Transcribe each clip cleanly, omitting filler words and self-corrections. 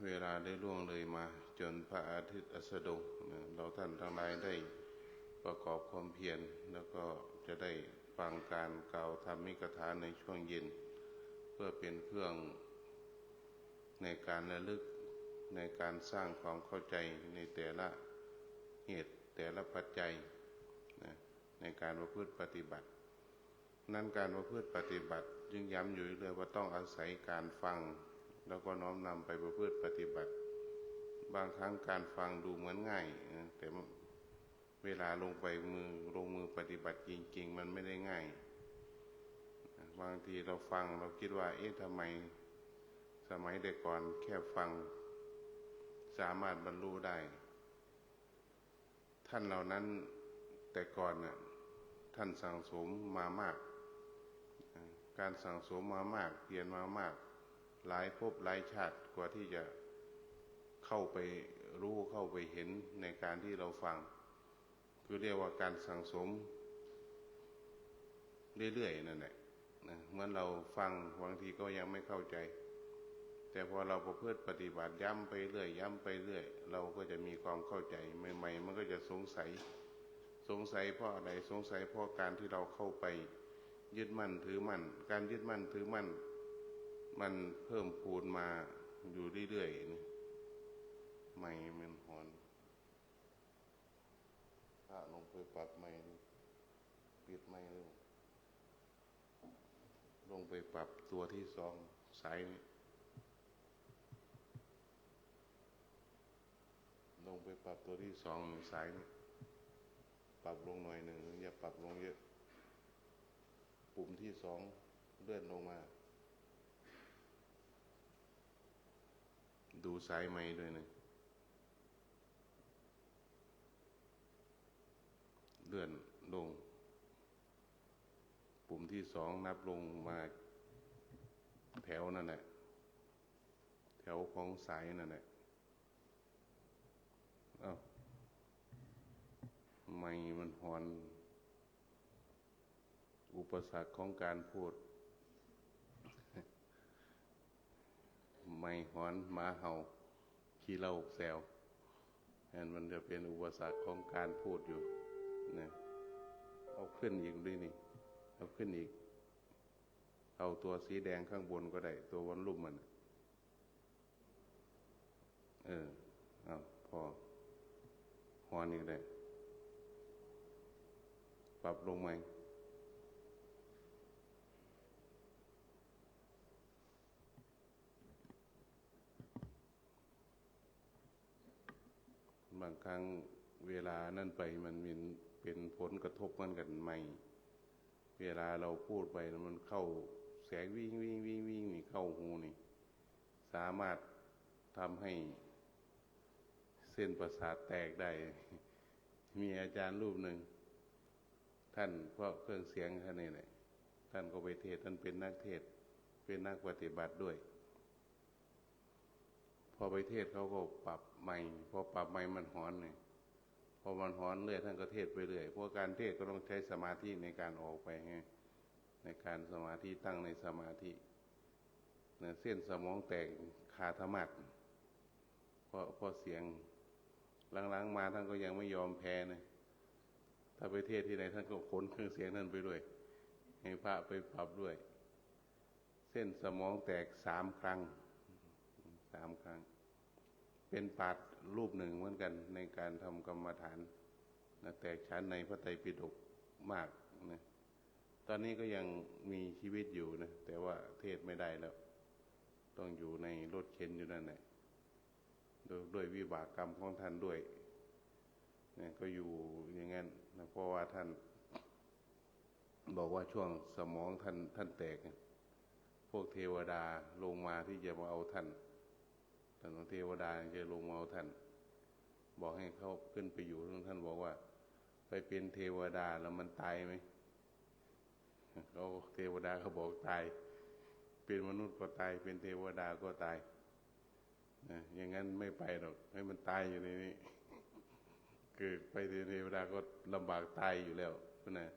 เวลาได้ล่วงเลยมาจนพระอาทิตย์อัสดงเราท่านทั้งหลายได้ประกอบความเพียรแล้วก็จะได้ฟังการกล่าวธรรมิกถาในช่วงเย็นเพื่อเป็นเครื่องในการระลึกในการสร้างความเข้าใจในแต่ละเหตุแต่ละปัจจัยในการประพฤติปฏิบัตินั้นการประพฤติปฏิบัติจึงย้ำอยู่เลยว่าต้องอาศัยการฟังแล้วก็น้อมนำไปประพฤติปฏิบัติบางครั้งการฟังดูเหมือนง่ายแต่เวลาลงมือปฏิบัติจริงๆมันไม่ได้ง่ายบางทีเราฟังเราคิดว่าทำไมสมัยแต่ก่อนแค่ฟังสามารถบรรลุได้ท่านเหล่านั้นแต่ก่อนท่านสั่งสมมามากการสั่งสมมามากเรียนมามากหลายภพหลายชาติกว่าที่จะเข้าไปรู้เข้าไปเห็นในการที่เราฟังคือเรียกว่าการสั่งสมเรื่อยๆนั่นแหละเมื่อเราฟังบางทีก็ยังไม่เข้าใจแต่พอเราประพฤติปฏิบัติย้ำไปเรื่อยย้ำไปเรื่อยเราก็จะมีความเข้าใจใหม่ๆมันก็จะสงสัยเพราะอะไรสงสัยเพราะการที่เราเข้าไปยึดมั่นถือมั่นการยึดมั่นถือมั่นมันเพิ่มพูนมาอยู่เรื่อยๆนี่ไม่มันหอนถ้าลงไปปรับไม่ปิดไม่ลงไปปรับตัวที่สองสายนี้ลงไปปรับตัวที่สองสายนี้ปรับลงหน่อยหนึ่งอย่าปรับลงเยอะปุ่มที่สองเลื่อนลงมาดูสายไม้ด้วยนะเลื่อนลงปุ่มที่สองนับลงมาแถวนั่นแหละแถวของสายนั่นแหละไม่มันหอนอุปสรรคของการพูดไม่หอนหมาเห่าขี้เหล้าแซวมันจะเป็นอุปสรรคของการพูดอยู่นะเอาขึ้นอีกด้วยนี่เอาขึ้นอีกเอาตัวสีแดงข้างบนก็ได้ตัววอลลุ่มมันเอาพอหอนอีกได้ปรับลงไหมบางครั้งเวลานั่นไปมันเป็นผลกระทบมันกันใหม่เวลาเราพูดไปมันเข้าแสงวิ่งนี่เข้าหูนี่สามารถทำให้เส้นประสาทแตกได้มีอาจารย์รูปหนึ่งท่านเพราะเครื่องเสียงท่านนี่แหละท่านก็ไปเทศท่านเป็นนักเทศเป็นนักปฏิบัติด้วยพอไปเทศเขาก็ปรับไมค์พอปรับไมค์มันหอนเลยพอมันหอนเรื่อยท่านก็เทศไปเรื่อยเพราะการเทศก็ต้องใช้สมาธิในการออกไปในการสมาธิตั้งในสมาธิเส้นสมองแตกคาธรรมะเพราะเสียงหลังๆมาท่านก็ยังไม่ยอมแพ้นะถ้าไปเทศที่ไหนท่านก็ขนเครื่องเสียงนั่นไปด้วยให้พระไปปรับด้วยเส้นสมองแตก3 ครั้งเป็นปาฏรูปหนึ่งเหมือนกันในการทำกรรมฐานแตกฉานในพระไตรปิฎกมากนะตอนนี้ก็ยังมีชีวิตอยู่นะแต่ว่าเทศไม่ได้แล้วต้องอยู่ในรถเข็นอยู่นั่นแหละด้วยวิบากกรรมของท่านด้วยเนี่ยก็อยู่อย่างนั้นนะเพราะว่าท่านบอกว่าช่วงสมองท่านแตกพวกเทวดาลงมาที่จะมาเอาท่านเทวดาจะลงมาเอาท่านบอกให้เขาขึ้นไปอยู่ท่านบอกว่าไปเป็นเทวดาแล้วมันตายไหมเขาเทวดาเขาบอกตายเป็นมนุษย์ก็ตายเป็นเทวดาก็ตายอย่างนั้นไม่ไปหรอกให้มันตายอยู่ในนี้เกิดไปเทวดาก็ลำบากตายอยู่แล้วนะ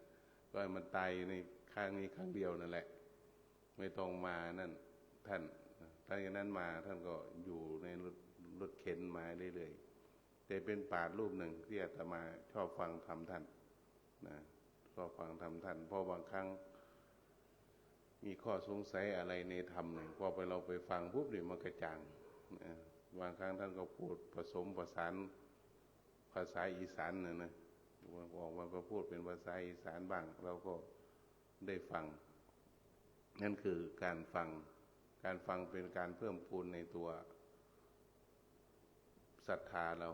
ก็ให้มันตายในครั้งนี้ครั้งเดียวนั่นแหละไม่ต้องมานั่นท่าน หลังจากนั้นมาท่านก็อยู่ในรถเข็นมาเรื่อยๆแต่เป็นปราชญ์รูปหนึ่งที่อาตมาชอบฟังธรรมท่านนะชอบฟังธรรมท่านเพราะบางครั้งมีข้อสงสัยอะไรในธรรมเนี่ยพอเราไปฟังปุ๊บเนี่ยมันกระจ่างนะบางครั้งท่านก็พูดผสมผสานภาษาอีสานนะออกมาก็พูดเป็นภาษาอีสานบ้างเราก็ได้ฟังนั่นคือการฟังเป็นการเพิ่มพูนในตัวศรัทธาเรา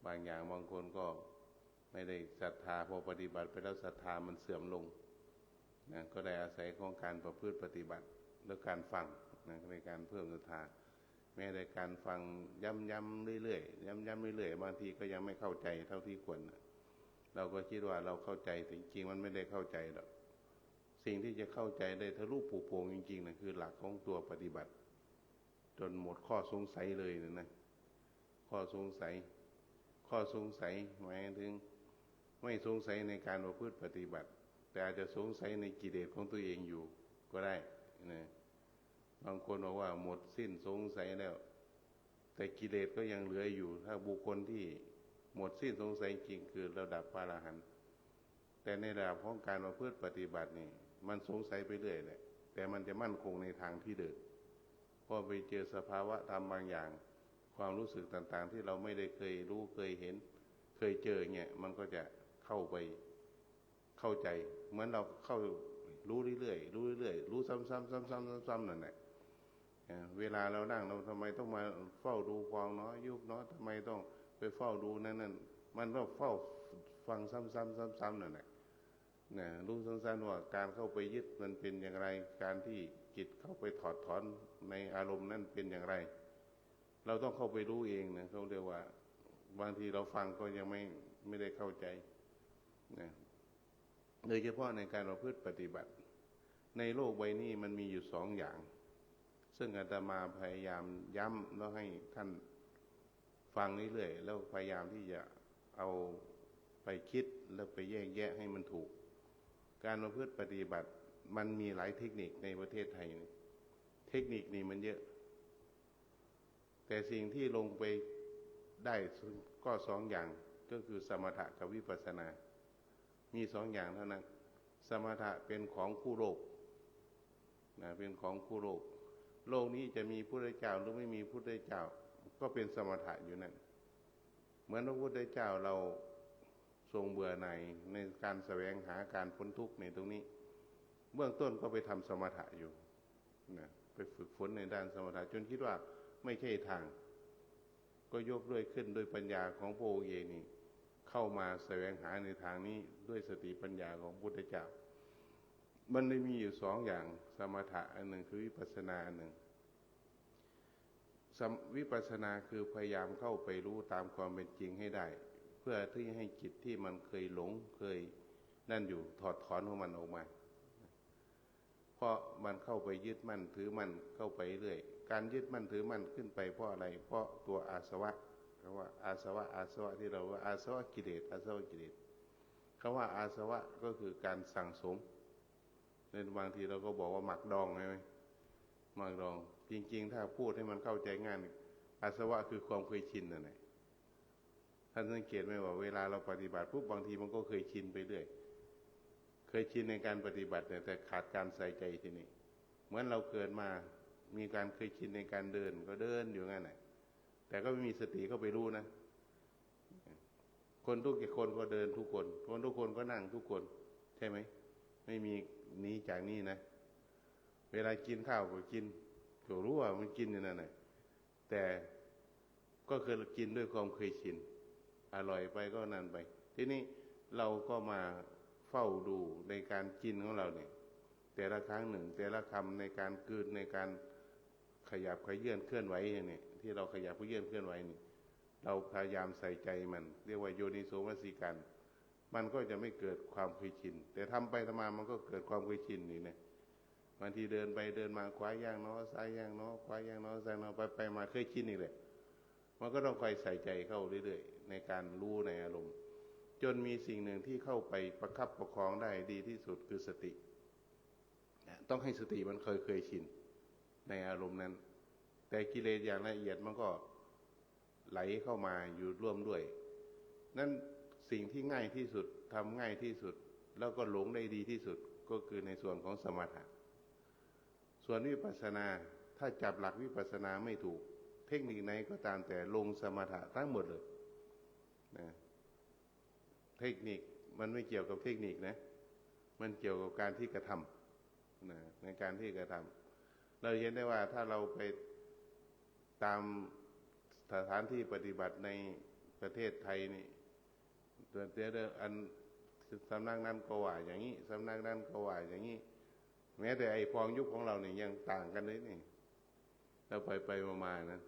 บางอย่างบางคนก็ไม่ได้ศรัทธาพอปฏิบัติไปแล้วศรัทธามันเสื่อมลงนะก็ได้อาศัยของการประพฤติปฏิบัติและการฟังนะในการเพิ่มศรัทธาแม้แต่การฟังย้ำๆเรื่อยๆย้ำๆเรื่อยๆบางทีก็ยังไม่เข้าใจเท่าที่ควรนะเราก็คิดว่าเราเข้าใจแต่จริงๆมันไม่ได้เข้าใจหรอกสิ่งที่จะเข้าใจได้ทะลุปูโป่งจริงๆนะคือหลักของตัวปฏิบัติจนหมดข้อสงสัยเลยนะข้อสงสัยหมายถึงไม่สงสัยในการประพฤติปฏิบัติแต่อาจจะสงสัยในกิเลสของตัวเองอยู่ก็ได้นะบางคนบอกว่าหมดสิ้นสงสัยแล้วแต่กิเลสก็ยังเหลืออยู่ถ้าบุคคลที่หมดสิ้นสงสัยจริงคือระดับพระอรหันต์แต่ในระดับของการประพฤติปฏิบัตินี่มันสงสัยไปเรื่อยแหละแต่มันจะมั่นคงในทางที่เดินพอไปเจอสภาวะธรรมบางอย่างความรู้สึกต่างๆที่เราไม่ได้เคยรู้เคยเห็นเคยเจอเนี่ยมันก็จะเข้าไปเข้าใจเหมือนเราเข้ารู้เรื่อยๆรู้ซ้ำๆนั่นแหละเวลาเรานั่งเราทำไมต้องมาเฝ้าดูฟองเนาะยุบเนาะทำไมต้องไปเฝ้าดูนั่นมันก็เฝ้าฟังซ้ำๆนั่นแหละนะรู้สั้นๆว่าการเข้าไปยึดมันเป็นอย่างไรการที่จิตเข้าไปถอดถอนในอารมณ์นั่นเป็นอย่างไรเราต้องเข้าไปรู้เองนะเขาเรียกว่าบางทีเราฟังก็ยังไม่ได้เข้าใจนะโดยเฉพาะในการประพฤติปฏิบัติในโลกใบนี้มันมีอยู่สองอย่างซึ่งอาตมาพยายามย้ำแล้วให้ท่านฟังเรื่อยๆแล้วพยายามที่จะเอาไปคิดแล้วไปแยกแยะให้มันถูกการประพฤติปฏิบัติมันมีหลายเทคนิคในประเทศไทยเทคนิคนี่มันเยอะแต่สิ่งที่ลงไปได้ก็สองอย่างก็คือสมถะกับวิปัสสนามีสองอย่างเท่านั้นสมถะเป็นของคู่โลกนะเป็นของคู่โลกโลกนี้จะมีพุทธเจ้าหรือไม่มีพุทธเจ้าก็เป็นสมถะอยู่นั่นเหมือนพระพุทธเจ้าเราทรงเบื่อหน่ายในการแสวงหาการพ้นทุกข์ในตรงนี้เบื้องต้นก็ไปทำสมถะอยู่นะไปฝึกฝนในด้านสมถะจนคิดว่าไม่ใช่ทางก็ยกด้วยขึ้นโดยปัญญาของพระองค์เองนี่เข้ามาแสวงหาในทางนี้ด้วยสติปัญญาของพุทธเจ้ามันเลยมีอยู่สองอย่างสมถะอันหนึ่งคือวิปัสสนาอันหนึ่งวิปัสสนาคือพยายามเข้าไปรู้ตามความเป็นจริงให้ได้เพื่อที่ให้จิตที่มันเคยหลงเคยนั่นอยู่ถอดถอนของมันออกมาเพราะมันเข้าไปยึดมั่นถือมั่นเข้าไปเรื่อยการยึดมั่นถือมั่นขึ้นไปเพราะอะไรเพราะตัวอาสวะคำว่าอาสวะที่เราว่าอาสวะกิเลสคำว่าอาสวะก็คือการสั่งสมในบางทีเราก็บอกว่าหมักดองใช่ไหมหมักดองจริงๆถ้าพูดให้มันเข้าใจง่ายอาสวะคือความเคยชินนั่นแหละท่านสังเกตไหมว่าเวลาเราปฏิบัติปุ๊บบางทีมันก็เคยชินไปเรื่อยเคยชินในการปฏิบัติแต่ขาดการใส่ใจทีนี้เหมือนเราเกิดมามีการเคยชินในการเดินก็เดินอยู่งั้นแหละแต่ก็ไม่มีสติเข้าไปรู้นะคนทุกคนก็เดินทุกคนทุกคนก็นั่งทุกคนใช่ไหมไม่มีหนีจากนี่นะเวลากินข้าวก็กินก็รู้ว่ามันกินอย่างนั้นแหละแต่ก็คือกินด้วยความเคยชินอร่อยไปก็นั่นไปทีนี้เราก็มาเฝ้าดูในการกินของเราเนี่ยแต่ละครั้งหนึ่งแต่ละคำในการกลืนในการขยับขยื่นเคลื่อนไหวเนี่ยที่เราขยับขยื่นเคลื่อนไหวนี่เราพยายามใส่ใจมันเรียกว่าโยนิโสมนสิการมันก็จะไม่เกิดความเคยชินแต่ทำไปทำมามันก็เกิดความเคยชินนี่นะบางทีเดินไปเดินมาขวาย่างเนาะซ้ายย่างเนาะขวาย่างเนาะซ้ายเนาะไปมาเคยชินนี่แหละมันก็ต้องคอยใส่ใจเข้าเรื่อยๆในการรู้ในอารมณ์จนมีสิ่งหนึ่งที่เข้าไปประคับประคองได้ดีที่สุดคือสติต้องให้สติมันเคยชิน ในอารมณ์นั้นแต่กิเลสอย่างละเอียดมันก็ไหลเข้ามาอยู่ร่วมด้วยนั่นสิ่งที่ง่ายที่สุดทำง่ายที่สุดแล้วก็หลงได้ดีที่สุดก็คือในส่วนของสมถะส่วนวิปัสสนาถ้าจับหลักวิปัสสนาไม่ถูกเทคนิคไหนก็ตามแต่ลงสมถะทั้งหมดเลยนะเทคนิคมันไม่เกี่ยวกับเทคนิคนะมันเกี่ยวกับการที่กระทำนะในการที่กระทำเราเห็นได้ว่าถ้าเราไปตามสถานที่ปฏิบัติในประเทศไทยนี่เดือนอันสำนักนั้นก็ว่าอย่างนี้สำนักนั้นก็ว่าอย่างนี้แม้แต่ไอ้พองยุคของเราเนี่ยยังต่างกันเลยนี่เราไปมานะ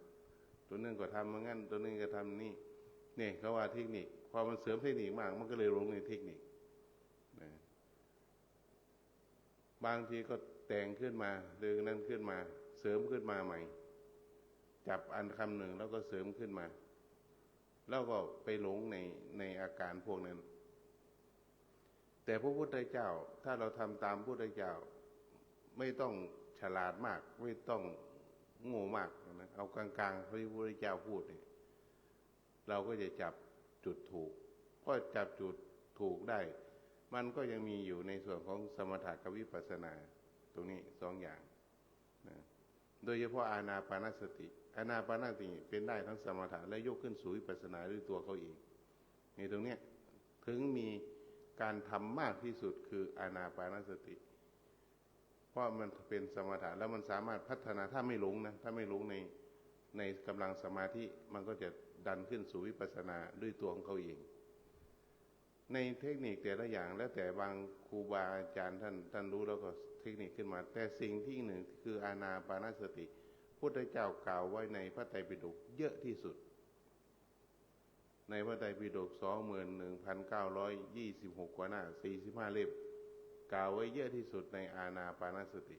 ตัวนึงก็ทำมางั้นตัวนึงก็ทำนี่นี่เขาว่าเทคนิคพอมันเสริมเทคนิคมากมันก็เลยลงในเทคนิคนะบางทีก็แต่งขึ้นมาดึงนั่นขึ้นมาเสริมขึ้นมาใหม่จับอันคำหนึ่งแล้วก็เสริมขึ้นมาแล้วก็ไปหลงในอาการพวกนั้นแต่พระพุทธเจ้าถ้าเราทำตามพระพุทธเจ้าไม่ต้องฉลาดมากไม่ต้องโง่มากนะเอากลางๆพระพุทธเจ้าพูดนี่เราก็จะจับจุดถูกเพราะจับจุดถูกได้มันก็ยังมีอยู่ในส่วนของสมถะกับวิปัสสนาตรงนี้สองอย่างนะโดยเฉพาะอานาปานสติอานาปานสติเป็นได้ทั้งสมถะและยกขึ้นสู่วิปัสสนาด้วยตัวเขาเองในตรงนี้ถึงมีการทำมากที่สุดคืออานาปานสติเพราะมันเป็นสมถะแล้วมันสามารถพัฒนาถ้าไม่หลงนะถ้าไม่หลงในกำลังสมาธิมันก็จะดันขึ้นสู่วิปัสสนาด้วยตัวของเขาเองในเทคนิคแต่ละอย่างแล้วแต่บางครูบาอาจารย์ท่านรู้แล้วก็เทคนิคขึ้นมาแต่สิ่งที่หนึ่งคืออานาปานสติพุทธเจ้ากล่าวไว้ในพระไตรปิฎกเยอะที่สุดในพระไตรปิฎก 21,926 กว่าหน้า45 เล่มกล่าวไว้เยอะที่สุดในอานาปานสติ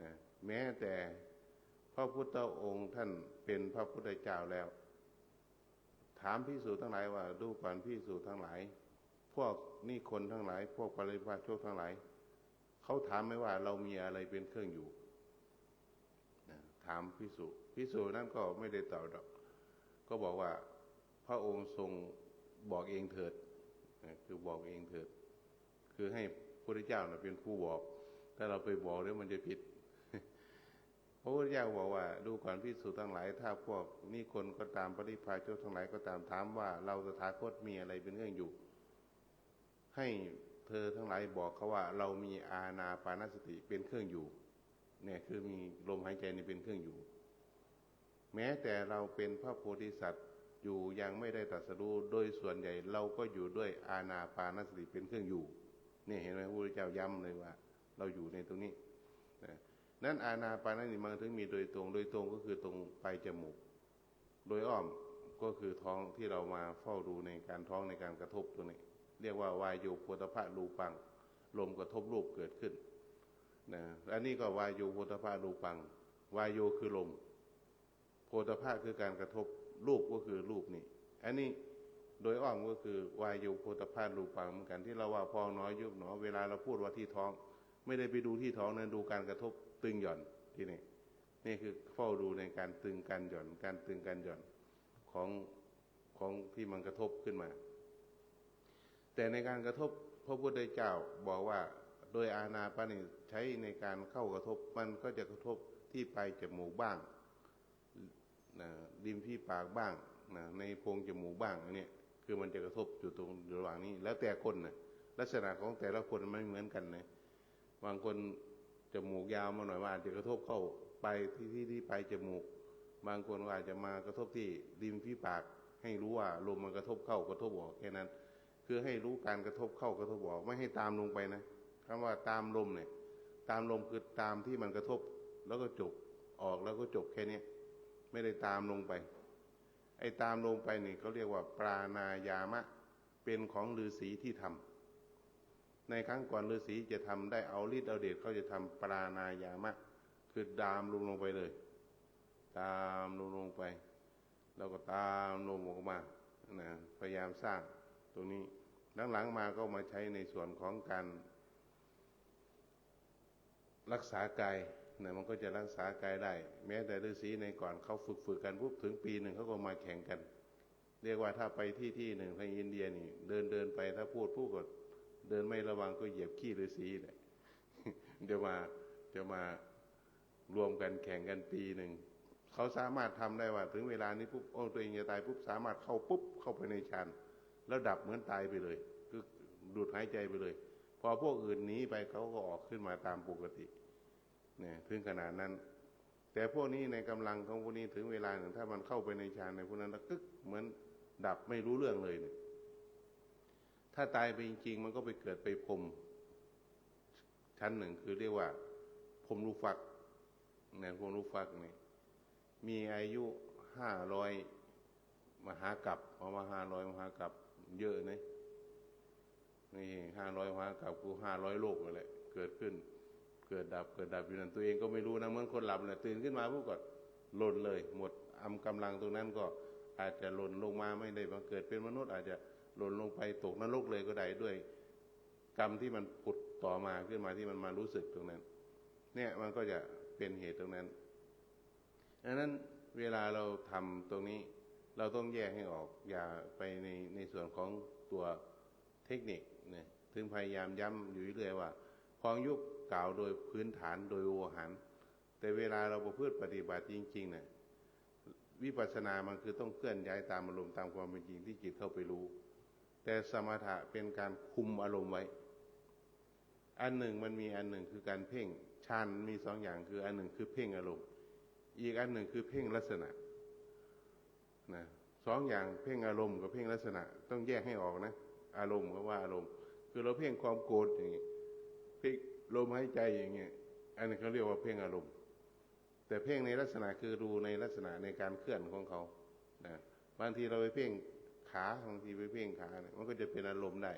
นะแม้แต่พระพุทธองค์ท่านเป็นพระพุทธเจ้าแล้วถามภิกษุทั้งหลายว่าดูก่อนภิกษุทั้งหลายพวกนี่คนทั้งหลายพวกปริพาชกทั้งหลายเขาถามไหมว่าเรามีอะไรเป็นเครื่องอยู่นะถามภิกษุนั้นก็ไม่ได้ตอบดอกก็บอกว่าพระองค์ทรงบอกเองเถิดนะคือบอกเองเถิดคือให้พระพุทธเจ้าเป็นผู้บอกถ้าเราไปบอกแล้วมันจะผิดพระพุทธเจ้าบอกว่าดูก่อนภิกษุทั้งหลายถ้าพวกนี่คนก็ตามปริพาชกทั้งหลายก็ตามถามว่าเราตถาคตมีอะไรเป็นเครื่องอยู่ให้เธอทั้งหลายบอกเขาว่าเรามีอานาปานสติเป็นเครื่องอยู่เนี่ยคือมีลมหายใจนี่เป็นเครื่องอยู่แม้แต่เราเป็นพระโพธิสัตว์อยู่ยังไม่ได้ตรัสรู้โดยส่วนใหญ่เราก็อยู่ด้วยอานาปานสติเป็นเครื่องอยู่นี่เห็นไหมพระพุทธเจ้าย้ำเลยว่าเราอยู่ในตรงนี้นะนั้นอานาปานสติมันถึงมีโดยตรงก็คือตรงปลายจมูกโดยอ้อมก็คือท้องที่เรามาเฝ้าดูในการท้องในการกระทบตรงนี้เรียกว่าวายโยโพธพะรูปังลมกระทบรูปเกิดขึ้นนะอันนี้ก็วายโยโพธพะรูปังวายโยคือลมโพธพะคือการกระทบรูปก็คือรูปนี่อันนี้โดยอ้อมก็คือวายโยโพธพะรูปังเหมือนกันที่เราว่าพองน้อยยุบหนอเวลาเราพูดว่าที่ท้องไม่ได้ไปดูที่ท้องนั้นดูการกระทบตึงหย่อนที่นี่คือเฝ้าดูในการตึงการหย่อนการตึงการหย่อนของที่มันกระทบขึ้นมาแต่ในการกระทบพระพุทธเจ้าบอกว่าโดยอานาปานใช้ในการเข้ากระทบมันก็จะกระทบที่ปลายจมูกบ้างนะริมที่ปากบ้างนะในโพรงจมูกบ้างเนี่ยคือมันจะกระทบอยู่ตรงระหว่างนี้แล้วแต่คนนะลักษณะของแต่ละคนไม่เหมือนกันนะบางคนจมูกยาวมาหน่อยว่าอาจจะกระทบเข้าไปที่ปลายจมูกบางคนอาจจะมากระทบที่ริมที่ปากให้รู้ว่าลมมันกระทบเข้ากระทบออกแค่นั้นคือให้รู้การกระทบเข้ากระทบออกไม่ให้ตามลงไปนะคำว่าตามลมเนี่ยตามลมคือตามที่มันกระทบแล้วก็จบออกแล้วก็จบแค่นี้ไม่ได้ตามลงไปไอ้ตามลงไปนี่เขาเรียกว่าปราณายามะเป็นของฤาษีที่ทำในครั้งก่อนฤาษีจะทำได้เอาฤทธิ์เอาเดชเขาจะทำปราณายามะคือตามลงไปเลยตามลงไปแล้วก็ตามลงออกมานะพยายามสร้างตรงนี้หลังๆมาก็มาใช้ในส่วนของการรักษากาย นะมันก็จะรักษากายได้แม้แต่ฤาษีในก่อนเขาฝึกกันปุ๊บถึงปีหนึ่งเขาก็มาแข่งกันเรียกว่าถ้าไปที่หนึ่งทางอินเดียนี่เดินไปถ้าพูดก็เดินไม่ระวังก็เหยียบขี้ฤาษีเลย เดี๋ยวมารวมกันแข่งกันปีหนึ่งเขาสามารถทำได้ว่าถึงเวลานี้ปุ๊บโอ้ตัวเองจะตายปุ๊บสามารถเข้าปุ๊บเข้าไปในฌานแล้วดับเหมือนตายไปเลยคือดูดหายใจไปเลยพอพวกอื่นหนีไปเขาก็ออกขึ้นมาตามปกติเนี่ยถึงขนาดนั้นแต่พวกนี้ในกำลังของพวกนี้ถึงเวลาหนึ่งถ้ามันเข้าไปในฌานในพวกนั้นแล้วกึกเหมือนดับไม่รู้เรื่องเลยเนี่ยถ้าตายไปจริงๆมันก็ไปเกิดไปพรหมชั้นหนึ่งคือเรียกว่าพรหมลูกฟักเนี่ยพรหมลูกฟักนี่มีอายุ500 มหากัปเพราะว่า500 มหากัปเยอะนะนี่500 มหากัปกู500 โลกนั่นแหละเกิดขึ้นเกิดดับอยู่นั่นตัวเองก็ไม่รู้นะเหมือนคนหลับเลยตื่นขึ้นมาปุ๊บก็หล่นเลยหมดกำลังตรงนั้นก็อาจจะหล่นลงมาไม่ได้มาเกิดเป็นมนุษย์อาจจะหล่นลงไปตกนรกเลยก็ได้ด้วยกรรมที่มันผุดต่อมาขึ้นมาที่มันมารู้สึกตรงนั้นเนี่ยมันก็จะเป็นเหตุตรงนั้นดังนั้นเวลาเราทำตรงนี้เราต้องแยกให้ออกอย่าไปในส่วนของตัวเทคนิคเนี่ยถึงพยายามย้ำอยู่เรื่อยว่าคลองยุคกล่าวโดยพื้นฐานโดยโวหารแต่เวลาเราประพฤติปฏิบัติจริงๆเนี่ยวิปัสสนามันคือต้องเคลื่อนย้ายตามอารมณ์ตามความเป็นจริงที่จิตเข้าไปรู้แต่สมถะเป็นการคุมอารมณ์ไว้อันหนึ่งมันมีอันหนึ่งคือการเพ่งฌานมี2 อย่างคืออันหนึ่งคือเพ่งอารมณ์อีกอันหนึ่งคือเพ่งลักษณะนะ2 อย่างเพ่งอารมณ์กับเพ่งลักษณะต้องแยกให้ออกนะอารมณ์ก็ว่าอารมณ์คือเราเพ่งความโกรธอย่างนี้เพ่งลมหายใจอย่างเงี้ยอันนี้เขาเรียกว่าเพ่งอารมณ์แต่เพ่งในลักษณะคือดูในลักษณะในการเคลื่อนของเขานะบางทีเราไปเพ่งขาบางทีไปเพ่งขาเนี่ยมันก็จะเป็นอารมณ์ได้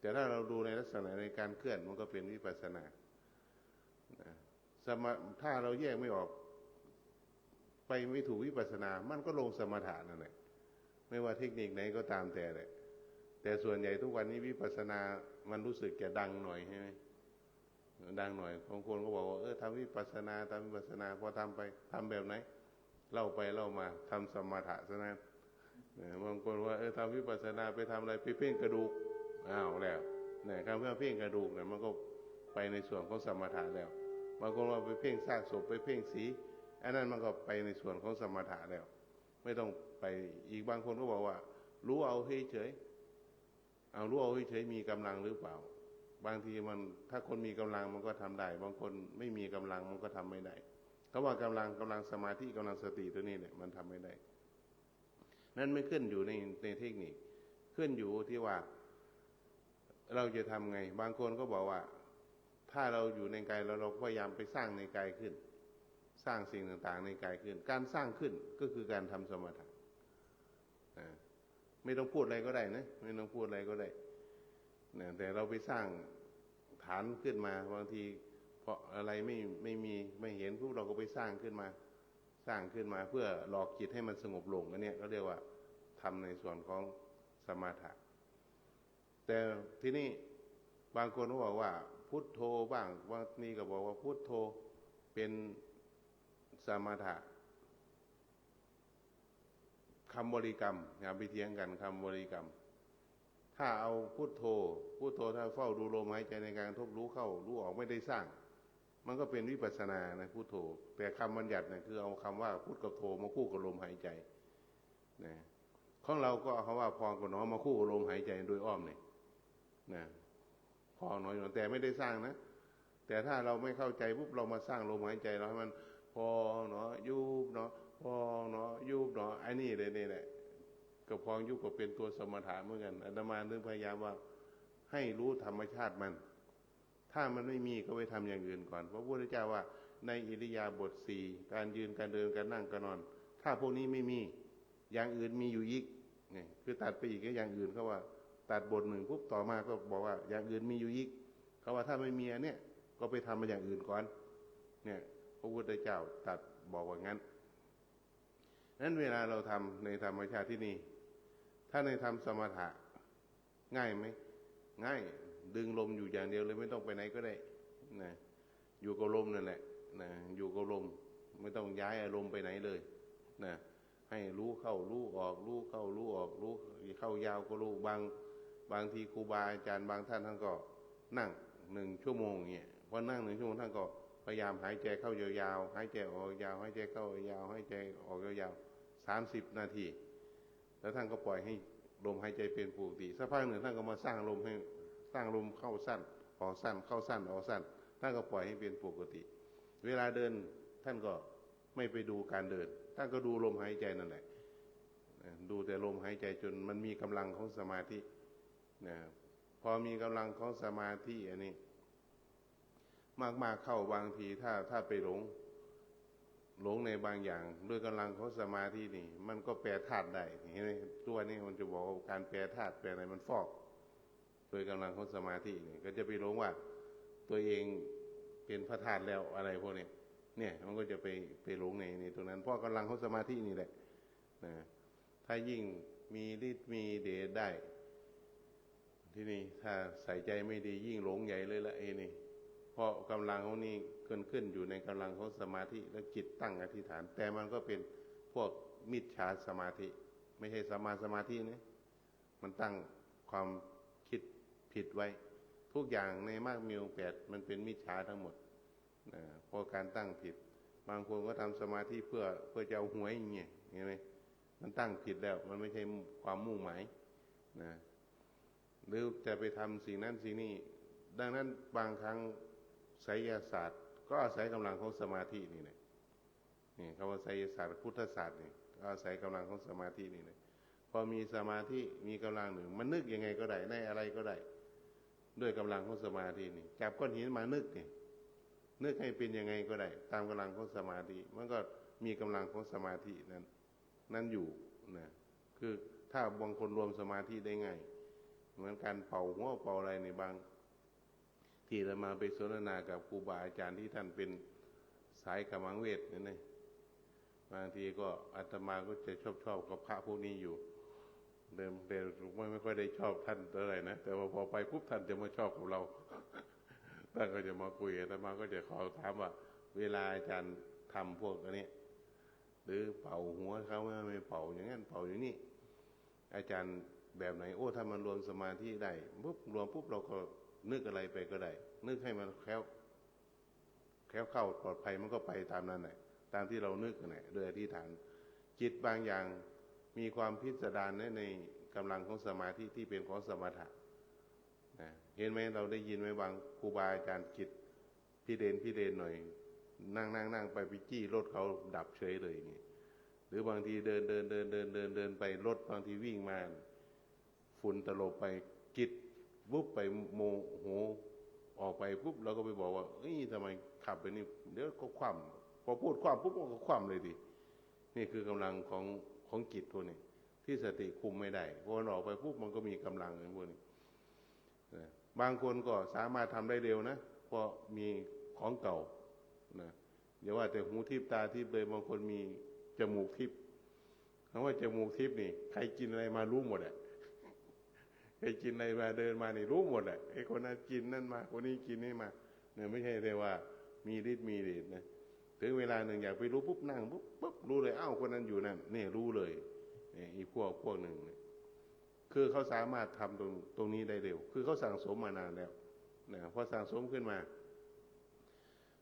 แต่ถ้าเราดูในลักษณะในการเคลื่อนมันก็เป็นวิปัสสนาถ้าเราแยกไม่ออกไปไม่ถูกวิปัสสนามันก็ลงสมถะนั่นแหละไม่ว่าเทคนิคไหนก็ตามแต่เลยแต่ส่วนใหญ่ทุกวันนี้วิปัสสนามันรู้สึกจะดังหน่อยใช่ไหมดังหน่อยบางคนก็บอกว่าทำวิปัสสนาทำวิปัสสนาพอทำไปทำแบบไหนเล่าไปเล่ามาทำสมถะซะนั้นบางคนว่าทำวิปัสสนาไปทำอะไรไปเพ่งกระดูกอ้าวแล้วเนี่ยคำว่าเพ่งกระดูกเนี่ยมันก็ไปในส่วนของสมถะแล้วบางคนว่าไปเพ่งซากศพไปเพ่งสีอันนั้นมันก็ไปในส่วนของสมถะแล้วไม่ต้องไปอีกบางคนก็บอกว่ารู้เอาเฉยเอารู้เอาเฉยมีกำลังหรือเปล่าบางทีมันถ้าคนมีกำลังมันก็ทำได้บางคนไม่มีกำลังมันก็ทำไม่ได้เพราะว่ากำลังสมาธิกำลังสติตัวนี้เนี่ยมันทำไม่ได้นั่นไม่ขึ้นอยู่ในเทคนิคขึ้นอยู่ที่ว่าเราจะทำไงบางคนก็บอกว่าถ้าเราอยู่ในกายเราพยายามไปสร้างในกายขึ้นสร้างสิ่งต่างๆในกายขึ้นการสร้างขึ้นก็คือการทำสมถะไม่ต้องพูดอะไรก็ได้นะไม่ต้องพูดอะไรก็ได้นะแต่เราไปสร้างฐานขึ้นมาบางทีเพราะอะไรไม่เห็นพวกเราก็ไปสร้างขึ้นมาเพื่อหลอกจิตให้มันสงบลงอันนี้เขาเรียกว่าทำในส่วนของสมถะแต่ที่นี่บางคนก็บอกว่าพุทโธบ้างบางนี่ก็บอกว่าพุทโธเป็นสมถะคำบริกรรมอย่าไปเถียงกันคำบริกรรมถ้าเอาพุทโธถ้าเฝ้าดูลมหายใจในการทบรู้เข้ารู้ออกไม่ได้สร้างมันก็เป็นวิปัสสนานะพุทโธแต่คำบัญญัติเนี่ยคือเอาคำว่าพุทกับโธมาคู่กับลมหายใจนะของเราก็เอาคำว่าพองกับหนอมาคู่กับลมหายใจโดยอ้อมเนี่ยนะพองหนอแต่ไม่ได้สร้างนะแต่ถ้าเราไม่เข้าใจปุ๊บเรามาสร้างลมหายใจเราให้มันพองหนอยุบหนอพองหนอยุบหนอไอ้นี่เลยนี่แหละกับพองยุบก็เป็นตัวสมถะเหมือนกันอาตมาถึงพยายามว่าให้รู้ธรรมชาติมันถ้ามันไม่มีก็ไปทำอย่างอื่นก่อนเพราะพระพุทธเจ้าว่าในอิริยาบถ4การยืนการเดินการนั่งการนอนถ้าพวกนี้ไม่มีอย่างอื่นมีอยู่อีกนี่คือตัดไปอีกก็อย่างอื่นเขาว่าตัดบทหนึ่งปุ๊บต่อมาก็บอกว่าอย่างอื่นมีอยู่อีกเขาว่าถ้าไม่มีอันเนี้ยก็ไปทำมาอย่างอื่นก่อนเนี่ยพระพุทธเจ้าตัดบอกว่างั้นนั้นเวลาเราทำในธรรมชาติที่นี่ถ้าในทำสมถะง่ายไหมง่ายดึงลมอยู่อย่างเดียวเลยไม่ต้องไปไหนก็ได้นะอยู่กับลมนั่นแหละ นะอยู่กับลมไม่ต้องย้ายอารมณ์ไปไหนเลยนะให้รู้เข้ารู้ออกรู้เข้ารู้ออกรู้เข้ายาวก็รู้บางทีครูบาอาจารย์บางท่านก็นั่ง1 ชั่วโมงเงี้ยพอนั่ง1 ชั่วโมงท่านก็พยายามหายใจเข้ายาวๆหายใจออกยาวหายใจเข้ายาวหายใจออกยาว30 นาทีแล้วท่านก็ปล่อยให้ลมหายใจเป็นปกติสักพักหนึ่งท่านก็มาสร้างลมเข้าสั้นออกสั้นเข้าสั้นออกสั้นท่านก็ปล่อยให้เป็นปกติเวลาเดินท่านก็ไม่ไปดูการเดินท่านก็ดูลมหายใจนั่นแหละดูแต่ลมหายใจจนมันมีกำลังของสมาธินะพอมีกำลังของสมาธิอันนี้มากๆเข้าบางทีถ้าไปหลงในบางอย่างด้วยกำลังของสมาธินี่มันก็แปรธาตุได้เห็นไหมตัวนี้มันจะบอกว่าการแปรธาตุแปรอะไรมันฟอกโดยกำลังของสมาธินี่ก็จะไปหลงว่าตัวเองเป็นพระธาตุแล้วอะไรพวกนี้เนี่ยมันก็จะไปหลงในตรงนั้นเพราะกำลังของสมาธินี่แหละนะถ้ายิ่งมีฤทธิ์มีเดชได้ที่นี่ถ้าใส่ใจไม่ดียิ่งหลงใหญ่เลยละนี่เพราะกำลังของนี่ขึ้นอยู่ในกำลังของสมาธิแล้วจิตตั้งอธิษฐานแต่มันก็เป็นพวกมิจฉาสมาธิไม่ใช่สมาธินะมันตั้งความคิดผิดไว้ทุกอย่างในมรรคมีองค์ 8มันเป็นมิจฉาทั้งหมดนะเพราะการตั้งผิดบางคนก็ทำสมาธิเพื่อจะเอาหวยอย่างเงี้ยเห็นไหมมันตั้งผิดแล้วมันไม่ใช่ความมุ่งหมายนะหรือจะไปทำสิ่งนั้นสิ่งนี้ดังนั้นบางครั้งไสยศาสตร์ก็อาศัยกำลังของสมาธินี่แหละนี่คำว่าไสยศาสตร์พุทธศาสตร์นี่ก็อาศัยกำลังของสมาธินี่แหละพอมีสมาธิมีกำลังหนึ่งมันนึกยังไงก็ได้ในอะไรก็ได้ด้วยกำลังของสมาธินี่จับก้อนหินมานึกให้เป็นยังไงก็ได้ตามกำลังของสมาธิมันก็มีกำลังของสมาธินั้นอยู่นะคือถ้าบางคนรวมสมาธิได้ง่ายเหมือนการเป่าหัวเป่าอะไรในบางที่เรามาไปสนทนากับครูบาอาจารย์ที่ท่านเป็นสายกมังเวทนี่บางทีก็อาตมาก็จะชอบกับพระพวกนี้อยู่เดิมไม่ค่อยได้ชอบท่านเท่าไหร่นะแต่ว่าพอไปปุ๊บท่านจะมาชอบกับเราท่านก็จะมาคุยอาตมาก็จะขอถามว่าเวลาอาจารย์ทำพวกนี้หรือเป่าหัวเขาไม่เป่าอย่างนั้นเป่าอย่างนี้อาจารย์แบบไหนถ้ามันรวมสมาธิได้ปุ๊บรวมปุ๊บเราก็นึกอะไรไปก็ได้นึกให้มันแคล้วเข้าปลอดภัยมันก็ไปตามนั้นแหละตามที่เรานึกนั่นแหละโดยอธิษฐานจิตบางอย่างมีความพิสดารในกำลังของสมาธิที่เป็นของสมถะนะเห็นไหมเราได้ยินไหมบางครูบาอาจารย์จิตพี่เดนหน่อยนั่งไปจี้รถเขาดับเฉยเลยอย่างนี้หรือบางทีเดินไปรถบางทีวิ่งมาฝุ่นตลบไปจิตวุบไปโมโหออกไปปุ๊บเราก็ไปบอกว่าทำไมขับไปนี่เดี๋ยวก็คว่ำพอพูดคว่ำปุ๊บก็คว่ำเลยดินี่คือกำลังของจิตตัวนี้ที่สติคุมไม่ได้พอออกไปปุ๊บมันก็มีกำลังอย่างพวกนี้บางคนก็สามารถทำได้เร็วนะเพราะมีของเก่านะอย่าว่าแต่หูทิพตาทิพเลยบางคนมีจมูกทิพคำว่าจมูกทิพนี่ใครกินอะไรมารู้หมดอะใครกินอะไรมาเดินมานี่รู้หมดอะไอ้คนนั้นกินนั่นมาคนนี้กินนี่มาเนี่ยไม่ใช่เลยว่ามีฤทธิ์มีเดชนะถึงเวลาหนึ่งอยากไปรู้ปุ๊บนั่งปุ๊บรู้เลยคนนั้นอยู่นั่นนี่รู้เลยนี่อีพวกหนึ่งเนี่ยคือเขาสามารถทำตรงนี้ได้เร็วคือเขาสั่งสมมานานแล้วนะพอสั่งสมขึ้นมา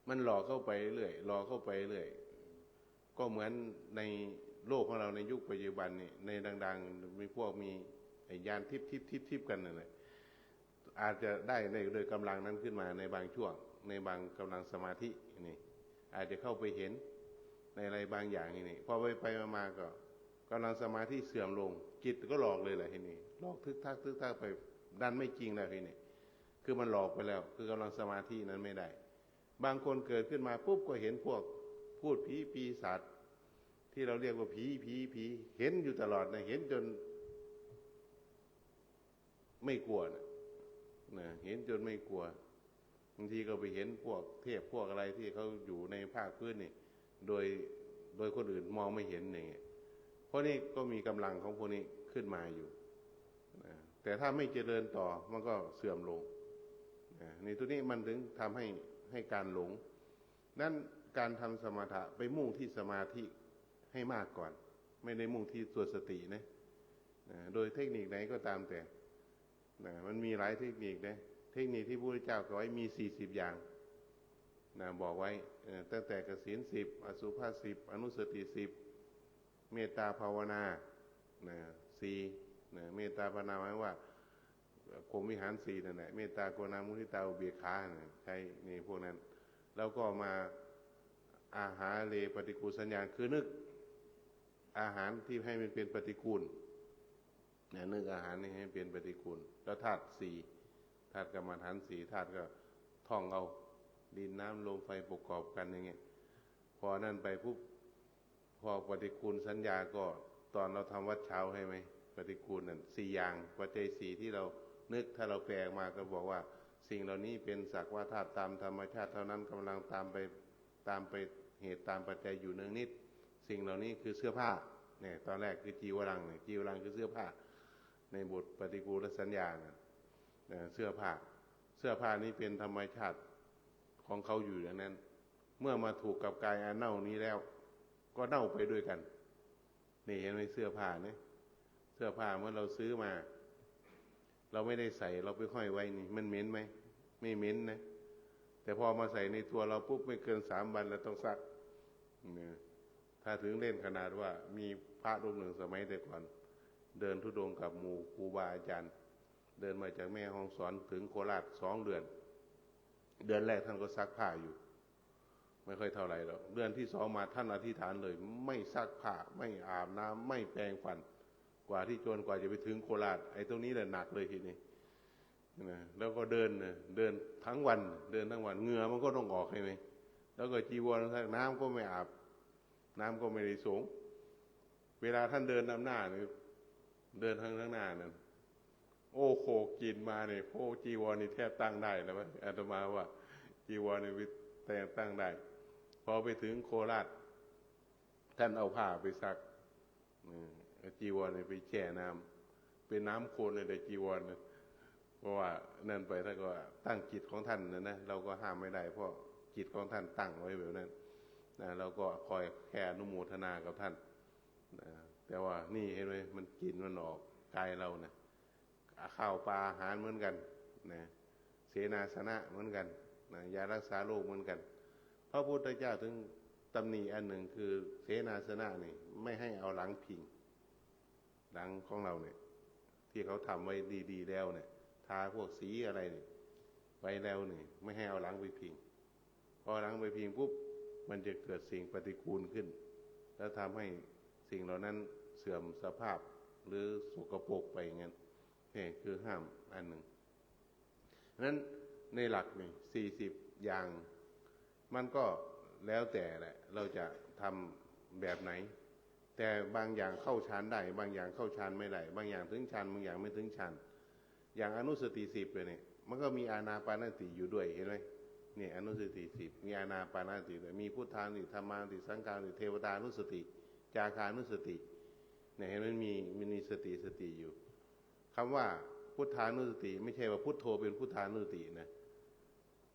มันหลอกเข้าไปเรื่อยก็เหมือนในโลกของเราในยุคปัจจุบันนี่ในดังๆมีพวกมียานทิพกันนั่นแหละอาจจะได้โดยกำลังนั้นขึ้นมาในบางช่วงในบางกำลังสมาธินี่อาจจะเข้าไปเห็นในอะไรบางอย่างนี่พอไปมาก็กำลังสมาธิเสื่อมลงจิตก็หลอกเลยแหละทีนี้หลอกทึกทักไปดันไม่จริงแล้วทีนี้คือมันหลอกไปแล้วคือกำลังสมาธินั้นไม่ได้บางคนเกิดขึ้นมาปุ๊บก็เห็นพวกพูดผีปีศาจที่เราเรียกว่าผีเห็นอยู่ตลอดนะเห็นจนไม่กลัวนะเห็นจนไม่กลัวบางทีก็ไปเห็นพวกเทพพวกอะไรที่เขาอยู่ในภาคพื้นนี่โดยคนอื่นมองไม่เห็นอย่างเงี้ยเพราะนี่ก็มีกำลังของพวกนี้ขึ้นมาอยู่นะแต่ถ้าไม่เจริญต่อมันก็เสื่อมลงนะในตัวนี้มันถึงทำให้การหลงนั้น การทำสมถะไปมุ่งที่สมาธิให้มากก่อนไม่ได้มุ่งที่ตัวสตินะโดยเทคนิคไหนก็ตามแต่มันมีหลายเทคนิคนะเทคนิคที่พระพุทธเจ้าก็ไว้มี40อย่างบอกไว้ตั้งแต่กสิณ10อสุภะ10อนุสติ10เมตตาภาวนา4เมตตาภาวนาหมายว่าพรหมวิหาร4นั่นแหละเมตตากรุณามุทิตาอุเบกขาใช้ในพวกนั้นแล้วก็มาอาหารเลปฏิกูลสัญญาคือนึกอาหารที่ให้มันเป็นปฏิกูลนึกอาหารนี่ให้เป็นปฏิกูลแล้วธาตุ4ธาตุกรรมฐาน4ธาตุก็ท่องเอาดินน้ำลมไฟประกอบกันอย่างเงี้ยพอนั่นไปปุ๊บพอปฏิกูลสัญญาก็ตอนเราทำวัดเช้าให้ไหมปฏิกูลนั่น4อย่างปัจจัย4ที่เรานึกถ้าเราแปลออกมาก็บอกว่าสิ่งเหล่านี้เป็นสักว่าธาตุตามธรรมชาติเท่านั้นกำลังตามไปเหตุตามปัจจัยอยู่เนืองนิดสิ่งเหล่านี้คือเสื้อผ้าเนี่ยตอนแรกคือจีวรังเนี่ยจีวรังคือเสื้อผ้าในบทปฏิกูลสัญญานะเสื้อผ้านี้เป็นธรรมชาติของเขาอยู่อย่างนั้นเมื่อมาถูกกับกายอันเน่านี้แล้วก็เน่าไปด้วยกันนี่เห็นไหมเสื้อผ้าเนี่ยเสื้อผ้าเมื่อเราซื้อมาเราไม่ได้ใส่เราไปห้อยไว้นี่มันเหม็นไหมไม่เหม็นนะแต่พอมาใส่ในตัวเราปุ๊บไม่เกิน3 วันเราต้องซักถ้าถึงเล่นขนาดว่ามีพระรูปหนึ่งสมัยแต่ก่อนเดินธุดงค์กับหมู่ครูบาอาจารย์เดินมาจากแม่ฮ่องสอนถึงโคราช2 เดือนเดือนแรกท่านก็ซักผ้าอยู่ไม่ค่อยเท่าไหร่หรอกเดือนที่2มาท่านอธิษฐานเลยไม่ซักผ้าไม่อาบน้ำไม่แปรงฟันกว่าจะไปถึงโคราชไอ้ตรงนี้แหละหนักเลยทีนี้นะแล้วก็เดินทั้งวันเหงื่อมันก็ต้องออกใช่ไหมแล้วก็จีวรน้ำก็ไม่อาบน้ำก็ไม่ได้สงเวลาท่านเดินนำหน้าเนี่ยเดินข้างหน้านั่นโอ้โหกินมาเนี่ยโอ้จีวรนี่แทบตั้งได้แล้วมั้ยอาตมาว่าจีวรนี่แต่ตั้งได้พอไปถึงโคราชท่านเอาผ้าไปซักจีวรนี่ไปแช่น้ำเป็นน้ำโคลนเลยแต่จีวรนะเพราะว่านั่นไปท่านก็ตั้งจิตของท่านนะเราก็ห้ามไม่ได้เพราะจิตของท่านตั้งไว้แบบนั้นเราก็คอยแค่อนุโมทนากับท่านแต่ว่านี่เห็นไหมมันกินมันออกกายเรานะข้าวปลาอาหารเหมือนกันนะเสนาสนะเหมือนกันนะยารักษาโรคเหมือนกันพระพุทธเจ้าถึงตำหนิอันหนึ่งคือเสนาสนะนี่ไม่ให้เอาหลังพิงหลังของเราเนี่ยที่เขาทำไว้ดีๆแล้วเนี่ยทาพวกสีอะไรนี่ไว้แล้วนี่ไม่ให้เอาหลังไปพิงพอหลังไปพิงปุ๊บมันจะเกิดสิ่งปฏิกูลขึ้นแล้วทำให้สิ่งเหล่านั้นเสื่อมสภาพหรือสกปรกไปอย่างนั้นนี่คือห้ามอันหนึ่งนั้นในหลักนี่40อย่างมันก็แล้วแต่แหละเราจะทำแบบไหนแต่บางอย่างเข้าฌานได้บางอย่างเข้าฌานไม่ได้บางอย่างถึงฌานบางอย่างไม่ถึงฌานอย่างอนุสติ10เลยเนี่ยมันก็มีอานาปานสติอยู่ด้วยเห็นไหมเนี่ยอนุสติ10มีอานาปานสติด้วยมีพุทธานุสติธรรมานุสติสังฆานุสติเทวตานุสติจาคานุสติเนี่ยเห็นมันมีสติอยู่คำว่าพุทธานุสติไม่ใช่ว่าพุทโธเป็นพุทธานุสตินะ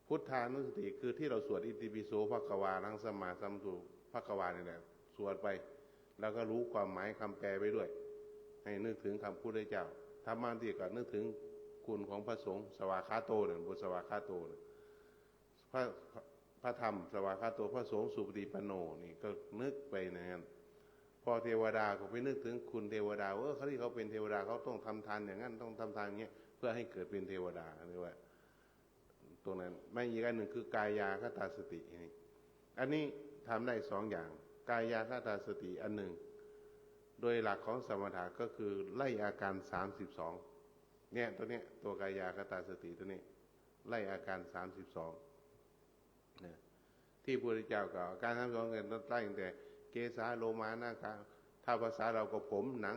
พุทธานุสติคือที่เราสวดอิติปิโสภควาทั้งสัมมาสัมพุทโธภควาเนี่ยแหละสวดไปแล้วก็รู้ความหมายคำแปลไปด้วยให้นึกถึงคำพุทธเจ้าธรรมานุสติก็นึกถึงคุณของพระสงฆ์สวากขาโตเนี่ยบทสวากขาโตเนี่ยพระธรรมสวากขาโตพระสงฆ์สุปฏิปันโนนี่ก็นึกไปอย่างนั้นพอเทวดาก็ไปนึกถึงคุณเทวดาเขาที่เขาเป็นเทวดาเขาต้องทำทานอย่างนั้นต้องทำทานอย่างนี้เพื่อให้เกิดเป็นเทวดาเรียกว่าตรงนั้นไม่อีกอันหนึ่งคือกายาคตาสตินี่อันนี้ทำได้2 อย่างกายาคตาสติอันหนึ่งโดยหลักของสมถะก็คือไล่อาการ32เนี่ยตัวกายาคตาสติตัวนี้ไล่อาการ32นะที่พระพุทธเจ้ากล่าวอาการ32เนี่ยต้องไล่ตั้งแต่เกสาโลมานาคาถ้าภาษาเราก็ผมหนัง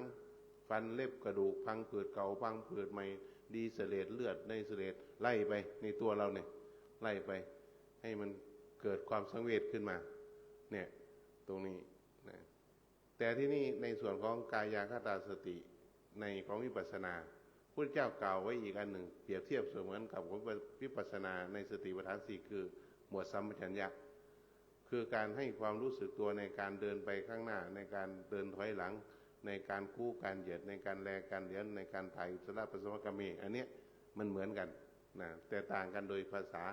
ฟันเล็บกระดูกพังผืดเก่าพังผืดใหม่ดีเสลดเลือดในเสลดไล่ไปในตัวเราเนี่ยไล่ไปให้มันเกิดความสังเวชขึ้นมาเนี่ยตรงนี้นะแต่ที่นี่ในส่วนของกายคตาสติในของวิปัสสนาพุทธเจ้ากล่าวไว้อีกอันหนึ่งเปรียบเทียบเสมือนกับวิปัสสนาในสติปัฏฐาน4คือหมวดสัมปชัญญะค คือการให้ความรู้สึกตัวในการเดินไปข้างหน้าในการเดินถอยหลังในการกู้การเหยียดในการแลการเหลียนในการถ่ายอุจจาระปัสสาวะกรรมอันเนี้ยมันเหมือนกันนะแต่ต่างกันโดยภาษา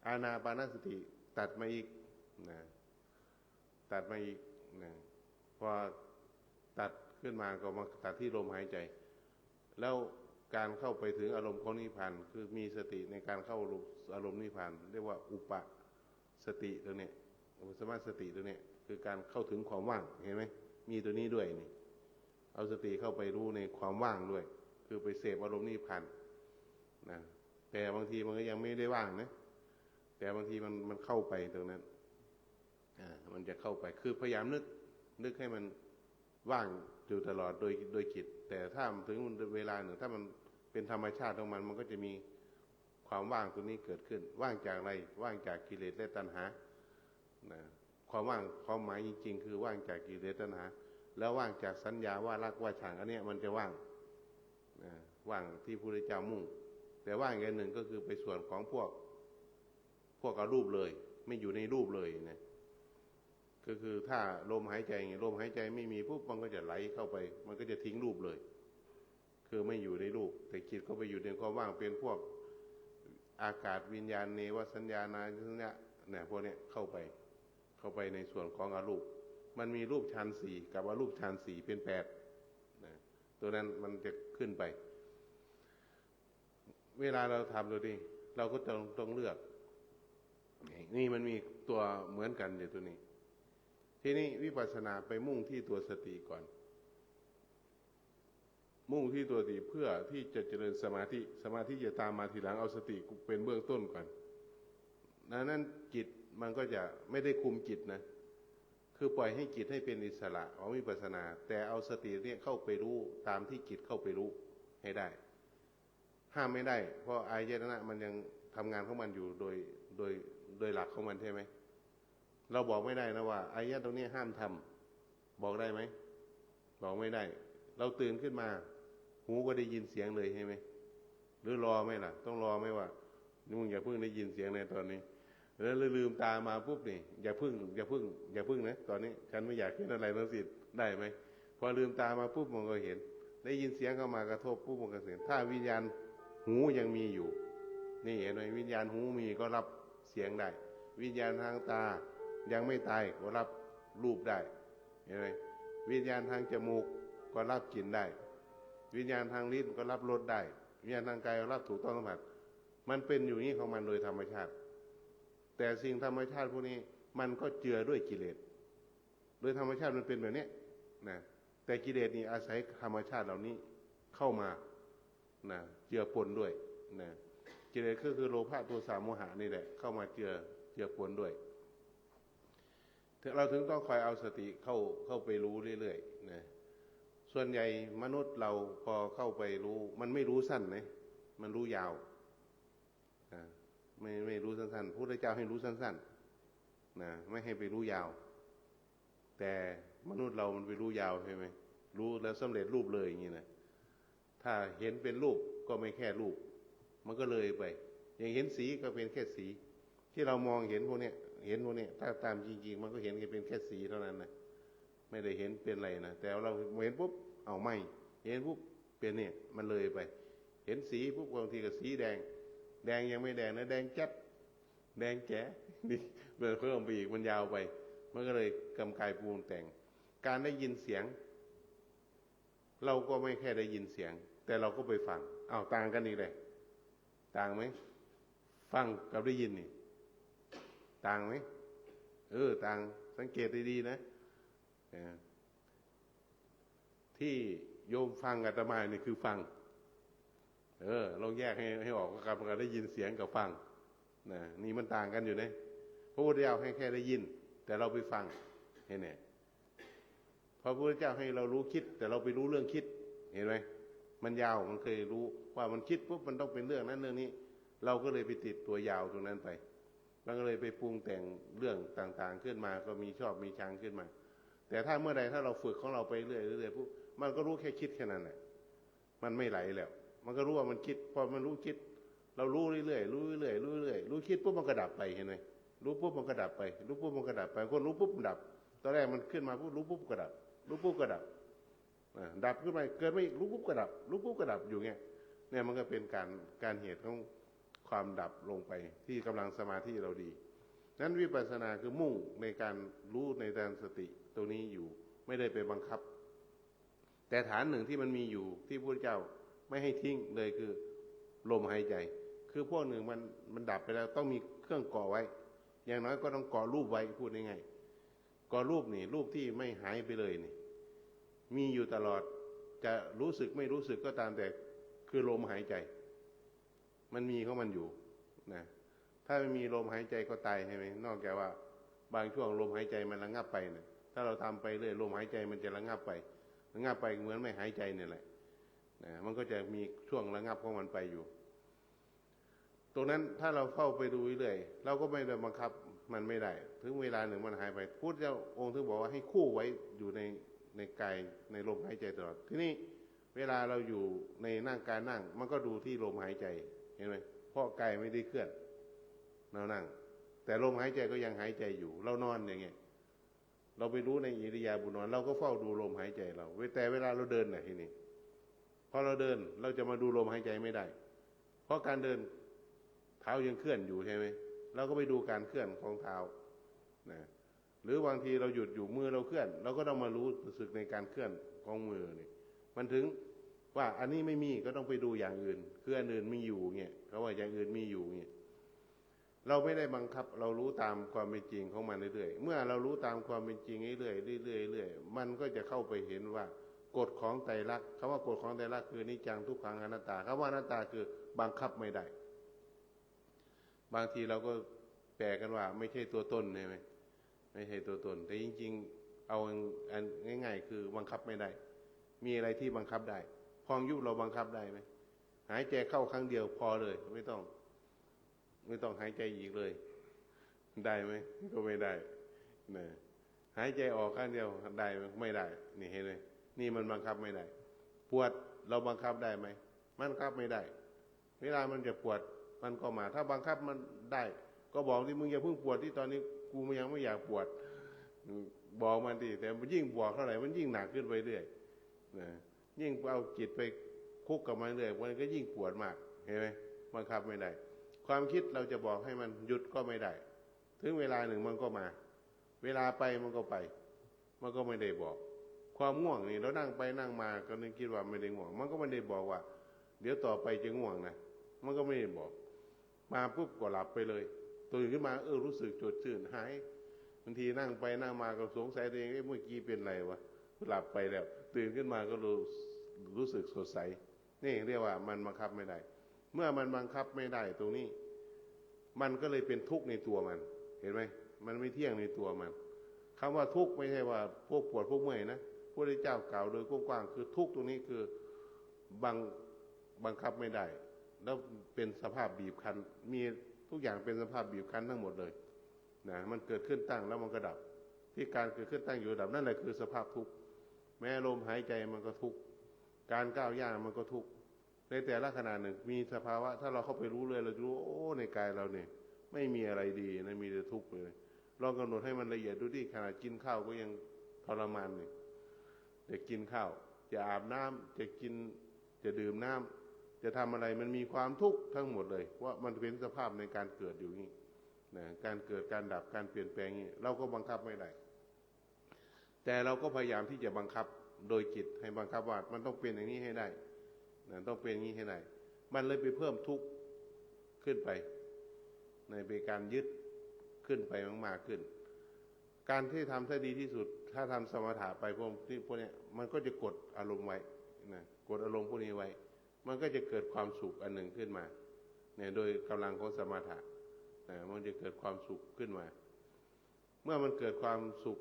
อานาปานสติตัดมาอีกนะตัดมาอีกนะพอตัดขึ้นมาก็มาตัดที่ลมหายใจแล้วการเข้าไปถึงอารมณ์ของนิพพานคือมีสติในการเข้าอารมณ์นิพพานเรียกว่าอุปสติตัวเนี้ยอุปสมาสติตัวเนี้ยคือการเข้าถึงความว่างเห็นไหมมีตัวนี้ด้วยนี่เอาสติเข้าไปรู้ในความว่างด้วยคือไปเสพอารมณ์นิพพานนะแต่บางทีมันก็ยังไม่ได้ว่างนะแต่บางทีมันเข้าไปตรงนั้นมันจะเข้าไปคือพยายามนึกให้มันว่างอยู่ตลอดโดยจิตแต่ถ้าถึงเวลาหนึ่งถ้ามันเป็นธรรมชาติของมันก็จะมีความว่างตัวนี้เกิดขึ้นว่างจากอะไรว่างจากกิเลสและตัณหานะความว่างความหมายจริงๆคือว่างจากกิเลสตัณหาแล้วว่างจากสัญญาว่ารักว่าชังอันนี้มันจะว่างว่างที่พระพุทธเจ้ามุ่งแต่ว่างอีกหนึ่งก็คือไปส่วนของพวกเอารูปเลยไม่อยู่ในรูปเลยนะก็คือถ้าลมหายใจลมหายใจไม่มีปุ๊บมันก็จะไหลเข้าไปมันก็จะทิ้งรูปเลยคือไม่อยู่ในรูปแต่จิตก็ไปอยู่ในความว่างเป็นพวกอากาศวิญญาณเนวสัญญานาสัญญาเนี่ยพวกนี้เข้าไปในส่วนของอรูปมันมีรูปฌานสี่กับอรูปฌานสี่เป็น8นะตัวนั้นมันจะขึ้นไปเวลาเราทำตัวนี้เราก็ต้องเลือกนี่มันมีตัวเหมือนกันอยู่ตัวนี้ทีนี้วิปัสสนาไปมุ่งที่ตัวสติก่อนมุ่งที่ตัวสติเพื่อที่จะเจริญสมาธิจะตามมาทีหลังเอาสติเป็นเบื้องต้นก่อนนั้นจิตมันก็จะไม่ได้คุมจิตนะคือปล่อยให้จิตให้เป็นอิสระของวิปัสสนาแต่เอาสติเนี่ยเข้าไปรู้ตามที่จิตเข้าไปรู้ให้ได้ห้ามไม่ได้เพราะอายตนะมันยังทำงานของมันอยู่โดยหลักของมันใช่ไหมเราบอกไม่ได้นะว่าอายะตรงนี้ห้ามทำบอกได้ไหมบอกไม่ได้เราตื่นขึ้นมาหูก็ได้ยินเสียงเลยใช่ไหมหรือรอไหมล่ะต้องรอไหมว่ามึงอย่าเพิ่งได้ยินเสียงในตอนนี้แล้วลืมตามาปุ๊บนี่อย่าเพิ่งนะตอนนี้ฉันไม่อยากเห็นอะไรทั้งสิ้นได้ไหมพอลืมตามาปุ๊บมันก็เห็นได้ยินเสียงเข้ามากระทบปุ๊บมันก็เห็นถ้าวิญญาณหูยังมีอยู่นี่เห็นไหมวิญญาณหูมีก็รับเสียงได้วิญญาณทางตายังไม่ตายก็รับรูปได้เห็นไหมวิญญาณทางจมูกก็รับกลิ่นได้วิญญาณทางลิ้นก็รับรสได้วิญญาณทางกายก็รับถูกต้องสัมผัสมันเป็นอยู่นี้ของมันโดยธรรมชาติแต่สิ่งธรรมชาติพวกนี้มันก็เจือด้วยกิเลสโดยธรรมชาติมันเป็นแบบนี้นะแต่กิเลสนี่อาศัยธรรมชาติเหล่านี้เข้ามานะเจือปนด้วยนะกิเลสก็คือโลภะโทสะโมหะนี่แหละเข้ามาเจือปนด้วยเราถึงต้องคอยเอาสติเข้าไปรู้เรื่อยๆนะส่วนใหญ่มนุษย์เราพอเข้าไปรู้มันไม่รู้สั้นนะมันรู้ยาวนะไม่รู้สั้นๆพระพุทธเจ้าให้รู้สั้นๆนะไม่ให้ไปรู้ยาวแต่มนุษย์เรามันไปรู้ยาวใช่ไหมรู้แล้วสำเร็จรูปเลยอย่างนี้นะถ้าเห็นเป็นรูปก็ไม่แค่รูปมันก็เลยไปอย่างเห็นสีก็เป็นแค่สีที่เรามองเห็นพวกนี้ถ้าตามจริงๆมันก็เห็นแค่เป็นแค่สีเท่านั้นนะไม่ได้เห็นเป็นอะไรนะแต่เราเห็นปุ๊บเอาไม่เห็นปุ๊บเป็นเนี่ยมันเลยไปเห็นสีปุ๊บบางทีก็สีแดงยังไม่แดงนะแดงแจ๊ดแดงแจ๋นี่เพิ่มไปอีกมันยาวไปมันก็เลยกำกายปรุงแต่งการได้ยินเสียงเราก็ไม่แค่ได้ยินเสียงแต่เราก็ไปฟังอ้าวต่างกันอีกเลยต่างไหมฟังกับได้ยินนี่ต่างไหมต่างสังเกตดีๆนะที่โยมฟังอาตมานี่คือฟังลองแยกให้ออกกับการได้ยินเสียงกับฟังนะนี่มันต่างกันอยู่นะพระพุทธเจ้าให้แค่ได้ยินแต่เราไปฟังเห็นไหมพระพุทธเจ้าให้เรารู้คิดแต่เราไปรู้เรื่องคิดเห็นไหมมันยาวมันเคยรู้ว่ามันคิดปุ๊บมันต้องเป็นเรื่องนั้นเรื่องนี้เราก็เลยไปติดตัวยาวตรงนั้นไปมันก็เลยไปปรุงแต่งเรื่องต่างๆขึ้นมาก็มีชอบมีชังขึ้นมาแต่ถ้าเมื่อใดถ้าเราฝึกของเราไปเรื่อยๆปุ๊บมันก็รู้แค่คิดแค่นั้นแหละมันไม่ไหลแล้วมันก็รู้ว่ามันคิดพอมันรู้คิดเรารู้เรื่อยๆรู้คิดปุ๊บมันก็ดับไปเห็นไหม รู้ปุ๊บมันก็ดับไปรู้ปุ๊บมันก็ดับไปคนรู้ปุ๊บมันดับตอนแรกมันขึ้นมาปุ๊บรู้ปุ๊บก็ดับรู้ปุ๊บก็ดับดับขึ้นมาเกิดไม่รู้ปุ๊บก็ดับรู้ปุ๊บก็ดับอยู่เงี้ยเนี่ยมันก็เป็นการเหตุของความดับลงไปที่กำลังสมาธิเราดีนั้นวิปัสสนาคือมุ่งในการรู้ในการสติตรงนี้อยู่ไม่ได้ไปบังคับแต่ฐานหนึ่งที่มันมีอยู่ที่พระพุทธเจ้าไม่ให้ทิ้งเลยคือลมหายใจคือพวกหนึ่งมันดับไปแล้วต้องมีเครื่องก่อไว้อย่างน้อยก็ต้องก่อรูปไว้พูดง่ายๆก่อรูปนี่รูปที่ไม่หายไปเลยนี่มีอยู่ตลอดจะรู้สึกไม่รู้สึกก็ตามแต่คือลมหายใจมันมีของมันอยู่นะถ้าไม่มีลมหายใจก็ตายใช่ไหมนอกจากว่าบางช่วงลมหายใจมันระงับไปเนี่ยถ้าเราทำไปเรื่อยลมหายใจมันจะระงับไประงับไปเหมือนไม่หายใจเนี่ยแหละนะมันก็จะมีช่วงระงับของมันไปอยู่ตรงนั้นถ้าเราเข้าไปดูเรื่อยเราก็ไม่ได้บังคับมันไม่ได้ถึงเวลาหนึ่งมันหายไปพุทธเจ้าองค์ถึงบอกว่าให้คู่ไว้อยู่ในกายในลมหายใจตลอดทีนี้เวลาเราอยู่ในนั่งการนั่งมันก็ดูที่ลมหายใจเห็นไหมเพราะกายไม่ได้เคลื่อนเรานั่งแต่ลมหายใจก็ยังหายใจอยู่เรานอนอย่างเงี้ยเราไปรู้ในอิริยาบถนอนเราก็เฝ้าดูลมหายใจเราแต่เวลาเราเดินน่ะทีนี้พอเราเดินเราจะมาดูลมหายใจไม่ได้เพราะการเดินเท้ายังเคลื่อนอยู่ใช่ไหมเราก็ไปดูการเคลื่อนของเท้านะหรือบางทีเราหยุดอยู่มือเราเคลื่อนเราก็ต้องมารู้สึกในการเคลื่อนของมือนี่มันถึงว่าอันนี้ไม่มีก็ต้องไปดูอย่างอื่นคืออันอื่นมีอยู่เงี้ยเขาว่าอย่างอื่นมีอยู่เงี้ยเราไม่ได้บังคับเรารู้ตามความเป็นจริงของมันเรื่อยๆเมื่อเรารู้ตามความเป็นจริงเรื่อยๆเรื่อยๆเรื่อยๆมันก็จะเข้าไปเห็นว่ากฎของไตรลักษณ์คำว่ากฎของไตรลักษณ์คือนิจจังทุกขังอนัตตาคำว่าอนัตตาคือบังคับไม่ได้บางทีเราก็แปลกันว่าไม่ใช่ตัวตนใช่ไหมไม่ใช่ตัวตนแต่จริงๆเอาอันง่ายๆคือบังคับไม่ได้มีอะไรที่บังคับได้พองยุบเราบังคับได้ไหมหายใจเข้าครั้งเดียวพอเลยไม่ต้องหายใจอีกเลยได้ไหมก็ไม่ได้นะหายใจออกครั้งเดียวได้ไม่ได้นี่เห็นไหมนี่มันบังคับไม่ได้ปวดเราบังคับได้ไหมมันบังคับไม่ได้เวลามันจะปวดมันก็มาถ้าบังคับมันได้ก็บอกที่มึงอย่าเพิ่งปวดที่ตอนนี้กูยังไม่อยากปวดบอกมันดิแต่มันยิ่งบอกเท่าไหร่มันยิ่งหนักขึ้นไปเรื่อยนะยิ่งเอาจิตไปคุกกับมันเรื่อยมันก็ยิ่งปวดมากเห็นไหมบังคับไม่ได้ความคิดเราจะบอกให้มันหยุดก็ไม่ได้ถึงเวลาหนึ่งมันก็มาเวลาไปมันก็ไปมันก็ไม่ได้บอกความง่วงนี่เรานั่งไปนั่งมาก็นึกคิดว่าไม่ได้ง่วงมันก็ไม่ได้บอกว่าเดี๋ยวต่อไปจะง่วงนะมันก็ไม่ได้บอกมาปุ๊บก็หลับไปเลยตื่นขึ้นมารู้สึกสดชื่นหายบางทีนั่งไปนั่งมาก็สงสัยตัวเองเมื่อกี้เป็นไรวะหลับไปแล้วตื่นขึ้นมาก็รู้สึกสดใสนี่เรียกว่ามันบังคับไม่ได้เมื่อมันบังคับไม่ได้ตรงนี้มันก็เลยเป็นทุกข์ในตัวมันเห็นไหมมันไม่เที่ยงในตัวมันคำว่าทุกข์ไม่ใช่ว่าพวกปวดพวกเมื่อยนะพระพุทธเจ้ากล่าวโดยกว้างๆคือทุกข์ตรงนี้คือบังคับไม่ได้แล้วเป็นสภาพบีบคั้นมีทุกอย่างเป็นสภาพบีบคั้นทั้งหมดเลยนะมันเกิดขึ้นตั้งแล้วมันก็ดับที่การเกิดขึ้นตั้งอยู่ดับนั่นแหละคือสภาพทุกข์แม้ลมหายใจมันก็ทุกข์การก้าวย่างมันก็ทุกข์ในแต่ละขณะหนึ่งมีสภาวะถ้าเราเข้าไปรู้เลยเราจะรู้โอ้ในกายเราเนี่ยไม่มีอะไรดีนะมีแต่ทุกข์เลยลองกำหนดให้มันละเอียดดูที่ขนาดกินข้าวก็ยังทรมานเลยจะกินข้าวจะอาบน้ำจะกินจะดื่มน้ำจะทำอะไรมันมีความทุกข์ทั้งหมดเลยว่ามันเป็นสภาพในการเกิดอยู่นี่นะการเกิดการดับการเปลี่ยนแปลงนี่เราก็บังคับไม่ได้แต่เราก็พยายามที่จะบังคับโดยจิตให้บังคับว่ามันต้องเป็นอย่างนี้ให้ได้นะต้องเป็นอย่างนี้ให้ได้มันเลยไปเพิ่มทุกข์ขึ้นไปในเป็นการยึดขึ้นไปมากๆขึ้นการที่ทำได้ดีที่สุดถ้าทำสมถะไปพวกนี้มันก็จะกดอารมณ์ไว้นะกดอารมณ์พวกนี้ไว้มันก็จะเกิดความสุขอันหนึ่งขึ้นมาเนี่ยโดยกำลังของสมถะนะมันจะเกิดความสุขขึ้นมาเมื่อมันเกิดความสุข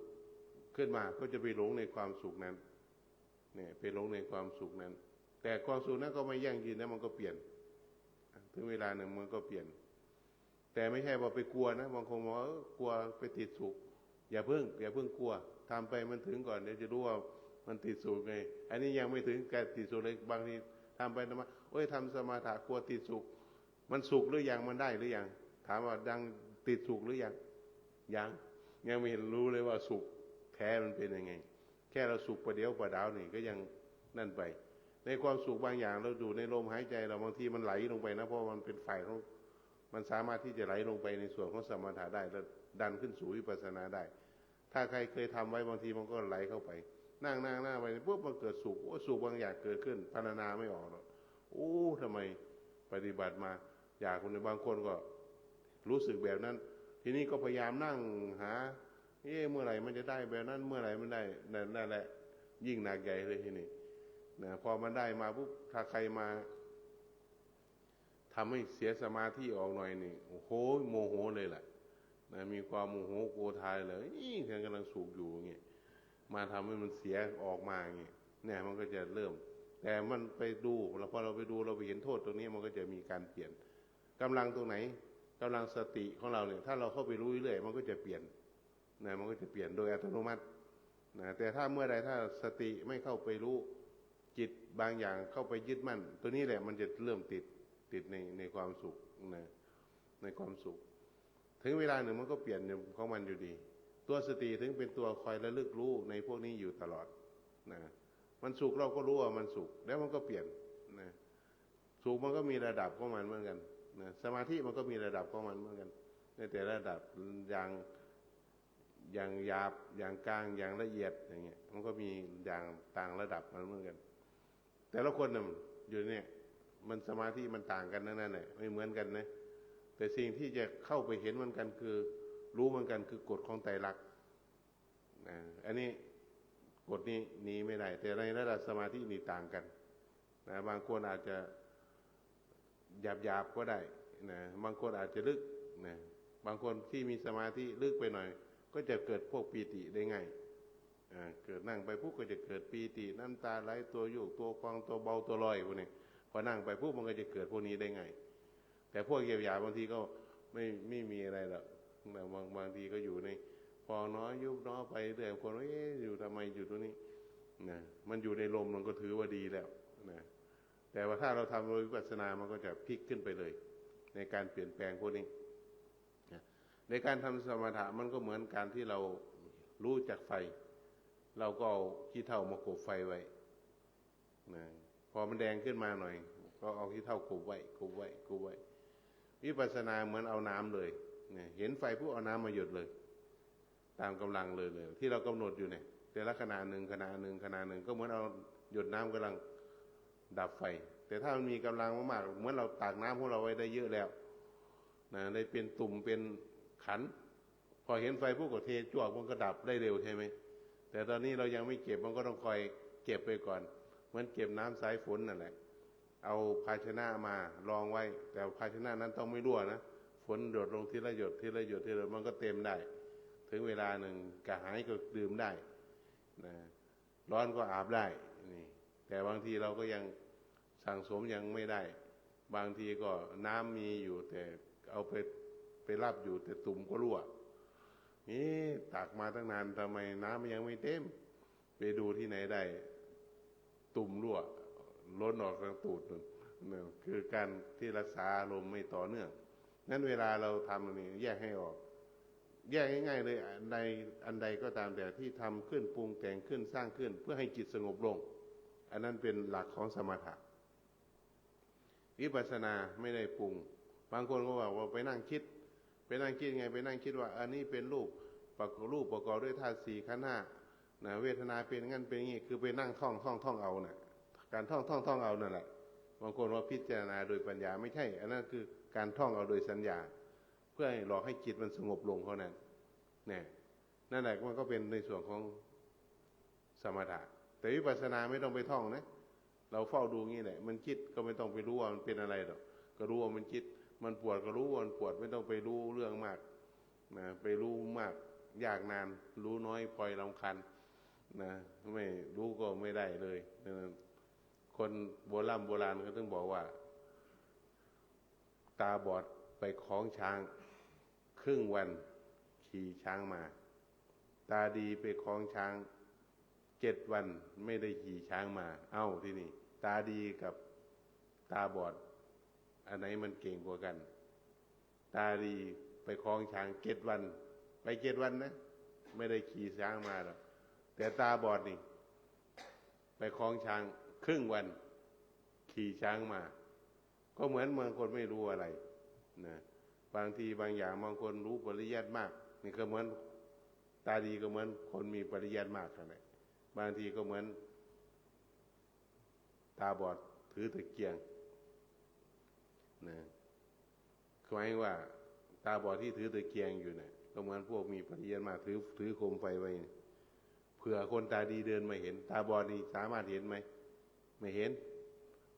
ขึ้นมาก็จะไปหลงในความสุขนั้นเนี่ยไปหลงในความสุขนั้นแต่ความสุขนั้นก็ไม่ยั่งยืนนะมันก็เปลี่ยนถึงเวลาหนึ่งมันก็เปลี่ยนแต่ไม่ใช่ว่าไปกลัวนะบางคนบอกว่ากลัวไปติดสุขอย่าเพิ่งกลัวทำไปมันถึงก่อนเดี๋ยวจะรู้ว่ามันติดสุขไงอันนี้ยังไม่ถึงการติดสุขเลยบางทีทำไปทำมาโอ้ยทำสมาธิกลัวติดสุขมันสุขหรือยังมันได้หรือยังถามว่าดังติดสุขหรือยัง ยังไม่เห็นรู้เลยว่าสุขแท้มันเป็นยังไงแค่เราสุขประเดี๋ยวประดาวนี่ก็ยังนั่นไปในความสุขบางอย่างเราดูในลมหายใจเราบางทีมันไหลลงไปนะเพราะมันเป็นฝ่ายของมันสามารถที่จะไหลลงไปในส่วนของสมถะได้แล้วดันขึ้นสู่วิปัสสนาได้ถ้าใครเคยทำไว้บางทีมันก็ไหลเข้าไปนั่งไปปุ๊บมันเกิดสุขโอ้สุขบางอย่างเกิดขึ้นพรรณนาไม่ออกหรอกโอ้ทำไมปฏิบัติมาอยากคนในบางคนก็รู้สึกแบบนั้นทีนี้ก็พยายามนั่งหาเมื่อไหร่มันจะได้แบบนั้นเมื่อไหร่มันได้นั่นแหละยิ่งหนักใหญ่เลยทีนี้นะพอมันได้มาปุ๊บถ้าใครมาทำให้เสียสมาธิออกหน่อยนี่โอ้โหโมโหเลยแหละนะมีความโมโหโกรธายเลยฉันกำลังสุขอยู่เงี้ยมาทำให้มันเสียออกมาเงี้ยเนี่ยมันก็จะเริ่มแต่มันไปดูแล้วพอเราไปดูเราไปเห็นโทษตรงนี้มันก็จะมีการเปลี่ยนกำลังตรงไหนกำลังสติของเราเนี่ยถ้าเราเข้าไปรู้เรื่อยมันก็จะเปลี่ยนนะมันก็จะเปลี่ยนโดยอัตโนมัตินะแต่ถ้าเมื่อใดถ้าสติไม่เข้าไปรู้จิตบางอย่างเข้าไปยึดมั่นตัวนี้แหละมันจะเริ่มติดในความสุขนะในความสุขถึงเวลาหนึ่งมันก็เปลี่ยนของมันอยู่ดีตัวสติถึงเป็นตัวคอยระลึกรู้ในพวกนี้อยู่ตลอดนะมันสุขเราก็รู้ว่ามันสุขแล้วมันก็เปลี่ยนนะสุขมันก็มีระดับของมันเหมือนกันนะสมาธิมันก็มีระดับของมันเหมือนกันในแต่ระดับอย่างหยาบอย่างกลางอย่างละเอียดอย่างเงี้ยมันก็มีอย่างต่างระดับมันเหมือนกันแต่ละคนน่ะอยู่เนี่ยมันสมาธิมันต่างกันนั่นแหละไม่เหมือนกันนะแต่สิ่งที่จะเข้าไปเห็นเหมือนกันคือรู้เหมือนกันคือกฎของไตรลักษณ์นะอันนี้กฎนี้หนีไม่ได้แต่ในระดับสมาธินี่ต่างกันนะบางคนอาจจะหยาบก็ได้นะบางคนอาจจะลึกนะบางคนที่มีสมาธิลึกไปหน่อยก็จะเกิดพวกปีติได้ง่ายเกิดนั่งไปปุ๊บก็จะเกิดปีติน้ำตาไหลตัวโยกตัวคลองตัวเบาตัวลอยพวกนี้พอนั่งไปปุ๊บมันก็จะเกิดพวกนี้ได้ง่ายแต่พวกหยาบบางทีก็ไม่มีอะไรหรอกบางทีก็อยู่ในพอน้อยยุบน้อยไปเรื่อยคนว่าอยู่ทำไมอยู่ตรงนี้นะมันอยู่ในลมมันก็ถือว่าดีแล้วนะแต่ว่าถ้าเราทำโดยวิปัสสนามันก็จะพลิกขึ้นไปเลยในการเปลี่ยนแปลงพวกนี้ในการทำสมถะมันก็เหมือนการที่เรารู้จักไฟเราก็เอาขี้เถ้ามากบไฟไว้นะพอมันแดงขึ้นมาหน่อยก็เอาขี้เถ้ากบไว้วิปัสสนาเหมือนเอาน้ำเลยเนี่ยเห็นไฟปุ๊บเอาน้ำมาหยดเลยตามกำลังเลยที่เรากำหนดอยู่เนี่ยแต่ละขณะหนึ่งก็เหมือนเอาหยดน้ำกำลังดับไฟแต่ถ้ามันมีกำลังมากๆเหมือนเราตากน้ำของเราไว้ได้เยอะแล้วนะได้เป็นตุ่มเป็นขันพอเห็นไฟปุ๊บก็เทจวกมันก็ดับได้เร็วใช่ไหมแต่ตอนนี้เรายังไม่เก็บมันก็ต้องคอยเก็บไปก่อนเหมือนเก็บน้ำสายฝนนั่นแหละเอาภาชนะมารองไว้แต่ภาชนะนั้นต้องไม่รั่วนะฝนหยดลงทีละหยดมันก็เต็มได้ถึงเวลาหนึ่งกระหายก็ดื่มได้นะร้อนก็อาบได้นี่แต่บางทีเราก็ยังสั่งสมยังไม่ได้บางทีก็น้ำมีอยู่แต่เอาไปรับอยู่แต่ตุ่มก็รั่วตักมาตั้งนานทำไมน้ำมันยังไม่เต็มไปดูที่ไหนได้ตุ่มรั่วล้นออกทางตูดนั่นคือการที่รักษาอารมณ์ไม่ต่อเนื่องนั้นเวลาเราทำอันนี้แยกให้ออกแยกง่ายๆเลยในอันใดก็ตามแต่ที่ทำขึ้นปรุงแต่งขึ้นสร้างขึ้นเพื่อให้จิตสงบลงอันนั้นเป็นหลักของสมถะวิปัสสนาไม่ได้ปรุงบางคนก็บอกว่าไปนั่งคิดไงไปนั่งคิดว่าอันนี้เป็นรูปประกอบด้วยธาตุสี่ขันธ์ห้านะเวทนาเป็นงั้นเป็นงี้คือไปนั่งท่องเอาน่ะการท่องเอานั่นแหละบางคนว่าพิจารณาโดยปัญญาไม่ใช่อันนั้นคือการท่องเอาโดยสัญญาเพื่อให้หลอกให้จิตมันสงบลงเท่านั้นเนี่ยนั่นแหละมันก็เป็นในส่วนของสมถะแต่วิปัสสนาไม่ต้องไปท่องนะเราเฝ้าดูงี้แหละมันคิดก็ไม่ต้องไปรู้ว่ามันเป็นอะไรหรอกก็รู้ว่ามันคิดมันปวดก็รู้ว่ามันปวดไม่ต้องไปรู้เรื่องมากนะไปรู้มากยากนานรู้น้อยปล่อยรำคาญนะไม่รู้ก็ไม่ได้เลยคนโบราณก็ต้องบอกว่าตาบอดไปคล้องช้างครึ่งวันขี่ช้างมาตาดีไปคล้องช้าง7 วันไม่ได้ขี่ช้างมาเอ้าที่นี่ตาดีกับตาบอดอันไหนมันเก่งกว่ากันตาดีไปคล้องช้าง7 วัน ไป7 วันนะไม่ได้ขี่ช้างมาหรอกแต่ตาบอดนี่ไปคล้องช้างครึ่งวันขี่ช้างมาก็เหมือนบางคนไม่รู้อะไรนะบางทีบางอย่างบางคนรู้ปริยัติมากนี่ก็เหมือนตาดีก็เหมือนคนมีปริยัติมากขนาดบางทีก็เหมือนตาบอดถือตะเกียงนะหมายว่าตาบอดที่ถือตะเกียงอยู่เนี่ยก็เหมือนพวกมีปริยัติมากถือโคมไฟไว้เผื่อคนตาดีเดินมาเห็นตาบอดนี่สามารถเห็นไหมไม่เห็น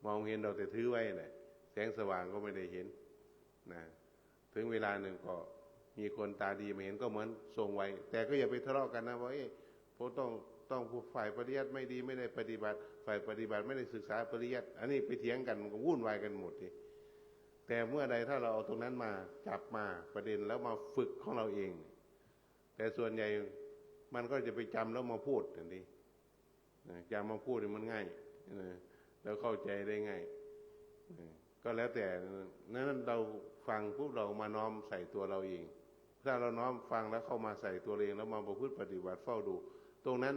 มองเห็นเราแต่ถือไว้แหละแสงสว่างก็ไม่ได้เห็นนะถึงเวลาหนึ่งก็มีคนตาดีมาเห็นก็เหมือนทรงไว้แต่ก็อย่าไปทะเลาะกันนะว่าพวกต้องฝ่ายปริยัติไม่ดีไม่ได้ปฏิบัติฝ่ายปฏิบัติไม่ได้ศึกษาปริยัติอันนี้ไปเถียงกันมันก็วุ่นวายกันหมดทีแต่เมื่อใดถ้าเราเอาตรงนั้นมาจับมาประเด็นแล้วมาฝึกของเราเองแต่ส่วนใหญ่มันก็จะไปจำแล้วมาพูดทันทีจำมาพูดมันง่ายแล้วเข้าใจได้ง่ายก็แล้วแต่นั้นเราฟังปุ๊บเรามาน้อมใส่ตัวเราเองถ้าเราน้อมฟังแล้วเข้ามาใส่ตัวเองแล้วมาประพฤติปฏิบัติเฝ้าดูตรงนั้น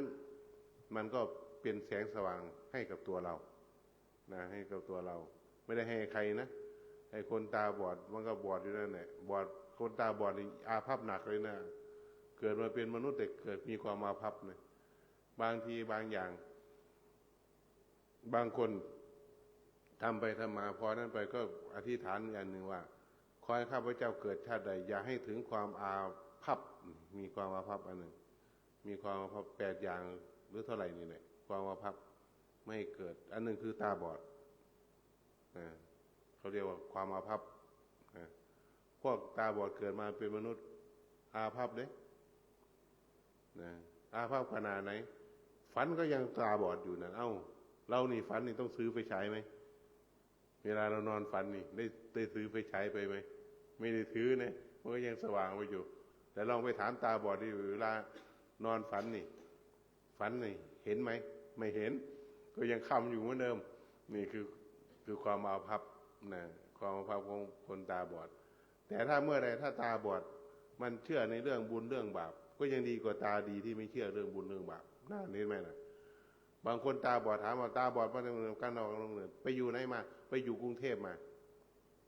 มันก็เป็นแสงสว่างให้กับตัวเรานะให้กับตัวเราไม่ได้ให้ใครนะให้คนตาบอดมันก็บอดอยู่นั่นแหละบอดคนตาบอดนี่อาภัพหนักเลยนะเกิดมาเป็นมนุษย์แต่เกิดมีความอาภัพนะบางทีบางอย่างบางคนทำไปทำมาพอนั้นไปก็อธิษฐานอย่างหนึ่งว่าขอให้ข้าพเจ้าเกิดชาติใดอย่าให้ถึงความอาภัพมีความอาภัพอันหนึ่งมีความอาภัพ8 อย่างหรือเท่าไหร่นี่แหละความอาภัพไม่ให้เกิดอันหนึ่งคือตาบอดเขาเรียกว่าความอาภัพพวกตาบอดเกิดมาเป็นมนุษย์อาภัพเด้อาภัพขนาดไหนฝันก็ยังตาบอดอยู่นั่นเรานี่ฝันนี่ต้องซื้อไฟฉายไหมเวลาเรานอนฝันนี่ได้ซื้อไฟฉายไปไหมไม่ได้ถือนะมันก็ยังสว่างไว้อยู่แต่ลองไปถามตาบอดดิเวลานอนฝันนี่เห็นไหมไม่เห็นก็ยังค่ำอยู่เหมือนเดิมนี่คือความอาภัพนะความอาภัพของคนตาบอดแต่ถ้าเมื่อใดถ้าตาบอดมันเชื่อในเรื่องบุญเรื่องบาปก็ยังดีกว่าตาดีที่ไม่เชื่อเรื่องบุญเรื่องบาปน่าเห็นไหมนะบางคนตาบอดถามว่าตาบอดมาจากเมืองกันนอกโรงเรียนไปอยู่ไหนมาไปอยู่กรุงเทพมา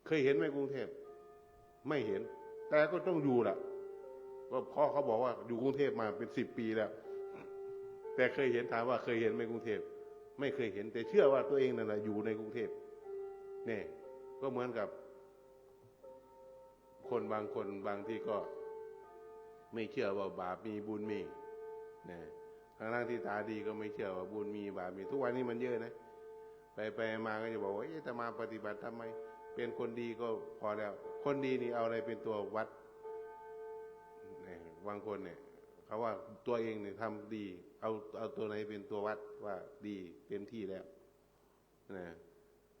เคยเห็นไหมกรุงเทพไม่เห็นแต่ก็ต้องอยู่ล่ะก็พ่อเขาบอกว่าอยู่กรุงเทพมาเป็น10 ปีแล้วแต่เคยเห็นถามว่าเคยเห็นไหมกรุงเทพไม่เคยเห็นแต่เชื่อว่าตัวเองนั่นแหละอยู่ในกรุงเทพนี่ก็เหมือนกับคนบางคนบางที่ก็ไม่เชื่อว่าบาปมีบุญมีนะทั้งที่ตาดีก็ไม่เชื่อว่าบุญมีบาปมีทุกวันนี้มันเยอะนะไปมาก็จะบอกว่าจะมาปฏิบัติทำไมเป็นคนดีก็พอแล้วคนดีนี่เอาอะไรเป็นตัววัดบางคนเนี่ยเขาว่าตัวเองเนี่ยทำดีเอาตัวไหนเป็นตัววัดว่าดีเต็มที่แล้วนะ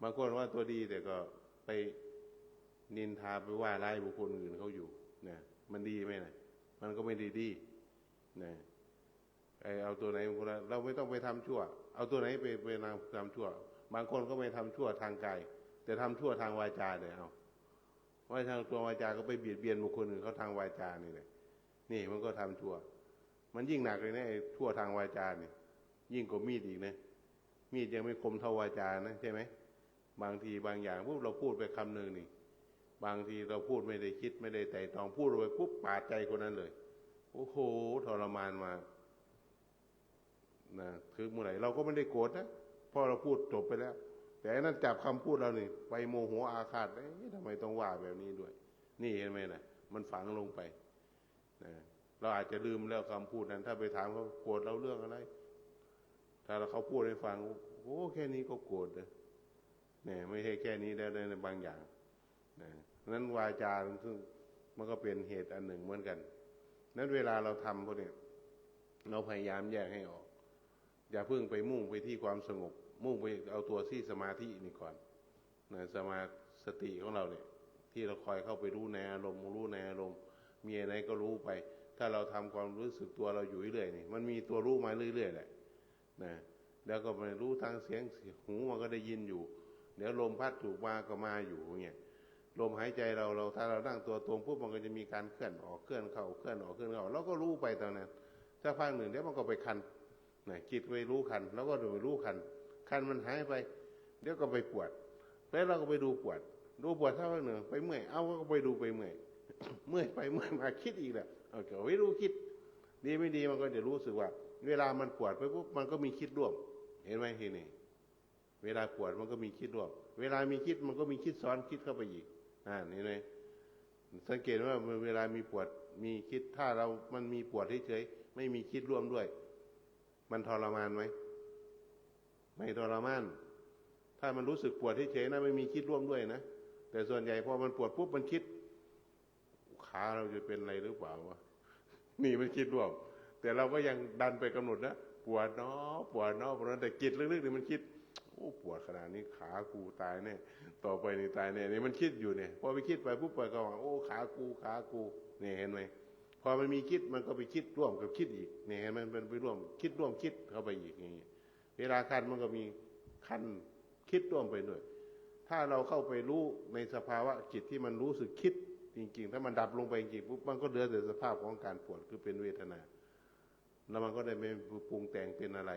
บางคนว่าตัวดีแต่ก็ไปนินทาไปว่าร้ายบุคคลอื่นเขาอยู่นะมันดีไหมนะมันก็ไม่ดีนะเอาตัวไหนเราไม่ต้องไปทำชั่วเอาตัวไหนไปทำชั่วบางคนก็ไม่ทำชั่วทางกายแต่ทำชั่วทางวาจาเนี่ยว่าทางตัววาจาก็ไปเบียดเบียนบุคคลอื่นเขาทางวาจานี่แหละนี่มันก็ทำชั่วมันยิ่งหนักเลยนะไอ้ชั่วทางวาจานี่ยิ่งกว่ามีดอีกนะมีดยังไม่คมเท่าวาจานะใช่ไหมบางทีบางอย่างปุ๊บเราพูดไปคำหนึ่งนี่บางทีเราพูดไม่ได้คิดไม่ได้ไตร่ตรองพูดไปปุ๊บปาดใจคนนั้นเลยโอ้โหทรมานมานะคือเมื่อไหร่เราก็ไม่ได้โกรธนะเพราะเราพูดจบไปแล้วแต่นั้นจับคำพูดเรานี่ไปโมโหอาฆาตทำไมต้องว่าแบบนี้ด้วยนี่เห็นไหมนะมันฝังลงไปนะเราอาจจะลืมแล้วคำพูดนั้นถ้าไปถามเขาโกรธเราเรื่องอะไรถ้าเขาพูดให้ฟังโอ้แค่นี้ก็โกรธเลยเนี่ยไม่ใช่แค่นี้แล้วในบางอย่างนะนั้นวาจาซึ่งมันก็เป็นเหตุอันหนึ่งเหมือนกันนั้นเวลาเราทำพวกนี้เราพยายามแยกให้ออกอย่าเพิ่งไปมุ่งไปที่ความสงบมุ่งไปเอาตัวที่สมาธินี่ก่อนนะสติของเราเนี่ยที่เราคอยเข้าไปรู้ในอารมณ์มีอะไรก็รู้ไปถ้าเราทำความรู้สึกตัวเราอยู่เรื่อยนี่มันมีตัวรู้มาเรื่อยๆแหละนะแล้วก็ไปรู้ทางเสียงหูมันก็ได้ยินอยู่เดี๋ยวลมพัดถูกมาก็มาอยู่อย่างเงี้ย ลมหายใจเราถ้าเรานั่งตัวตรงปุ๊บมันก็จะมีการเคลื่อนออกเคลื่อนเข้าเคลื่อนออกเคลื่อนเข้าเราก็รู้ไปตอนนั้นถ้าพักหนึ่งเดี๋ยวมันก็ไปคันนะจิตไปรู้คันแล้วก็ดูรู้คันคันมันหายไปเดี๋ยวก็ไปปวดแล้วเราก็ไปดูปวดถ้าพักหนึ่งไปเมื่อยเอาก็ไปดูไปเมื่อย เมื่อยไปเมื่อยมาคิดอีกแหละเอาเกี่ยวไม่รู้คิดดีไม่ดีมันก็จะรู้สึกว่าเวลามันปวดไปปุ๊บมันก็มีคิดร่วมเห็นไหมทีนี้เวลาปวดมันก็มีคิดร่วมเวลามีคิดมันก็มีคิดซ้อนคิดเข้าไปอีกนี่เลยสังเกตว่าเวลามีปวดมีคิดถ้ามันมีปวดเฉยๆไม่มีคิดร่วมด้วยมันทรมานไหมไม่ทรมานถ้ามันรู้สึกปวดเฉยๆนะไม่มีคิดร่วมด้วยนะแต่ส่วนใหญ่พอมันปวดปุ๊บมันคิดขาเราจะเป็นอะไรหรือเปล่าวะนี่มันคิดร่วมแต่เราก็ยังดันไปกำหนดนะปวดเนาะปวดเนาะเพราะนั้นแต่จิตลึกๆนี่มันคิดโอ้ปวดขนาดนี้ขากูตายแน่ต่อไปนี่ตายแน่นี่มันคิดอยู่เนี่ยพอไปคิดไปปุ๊บไปก็ว่าโอ้ขากูเนี่ยเห็นไหมพอมันมีคิดมันก็ไปคิดร่วมกับคิดอีกเนี่ยเห็นมันเป็นไปร่วมคิดเข้าไปอีกอย่างนี้เวลาคันมันก็มีคันคิดร่วมไปด้วยถ้าเราเข้าไปรู้ในสภาวะจิตที่มันรู้สึกคิดจริงๆถ้ามันดับลงไปจริงๆปุ๊บมันก็เหลือแต่สภาพของการปวดคือเป็นเวทนาแล้วมันก็ได้ไม่ปรุงแต่งเป็นอะไร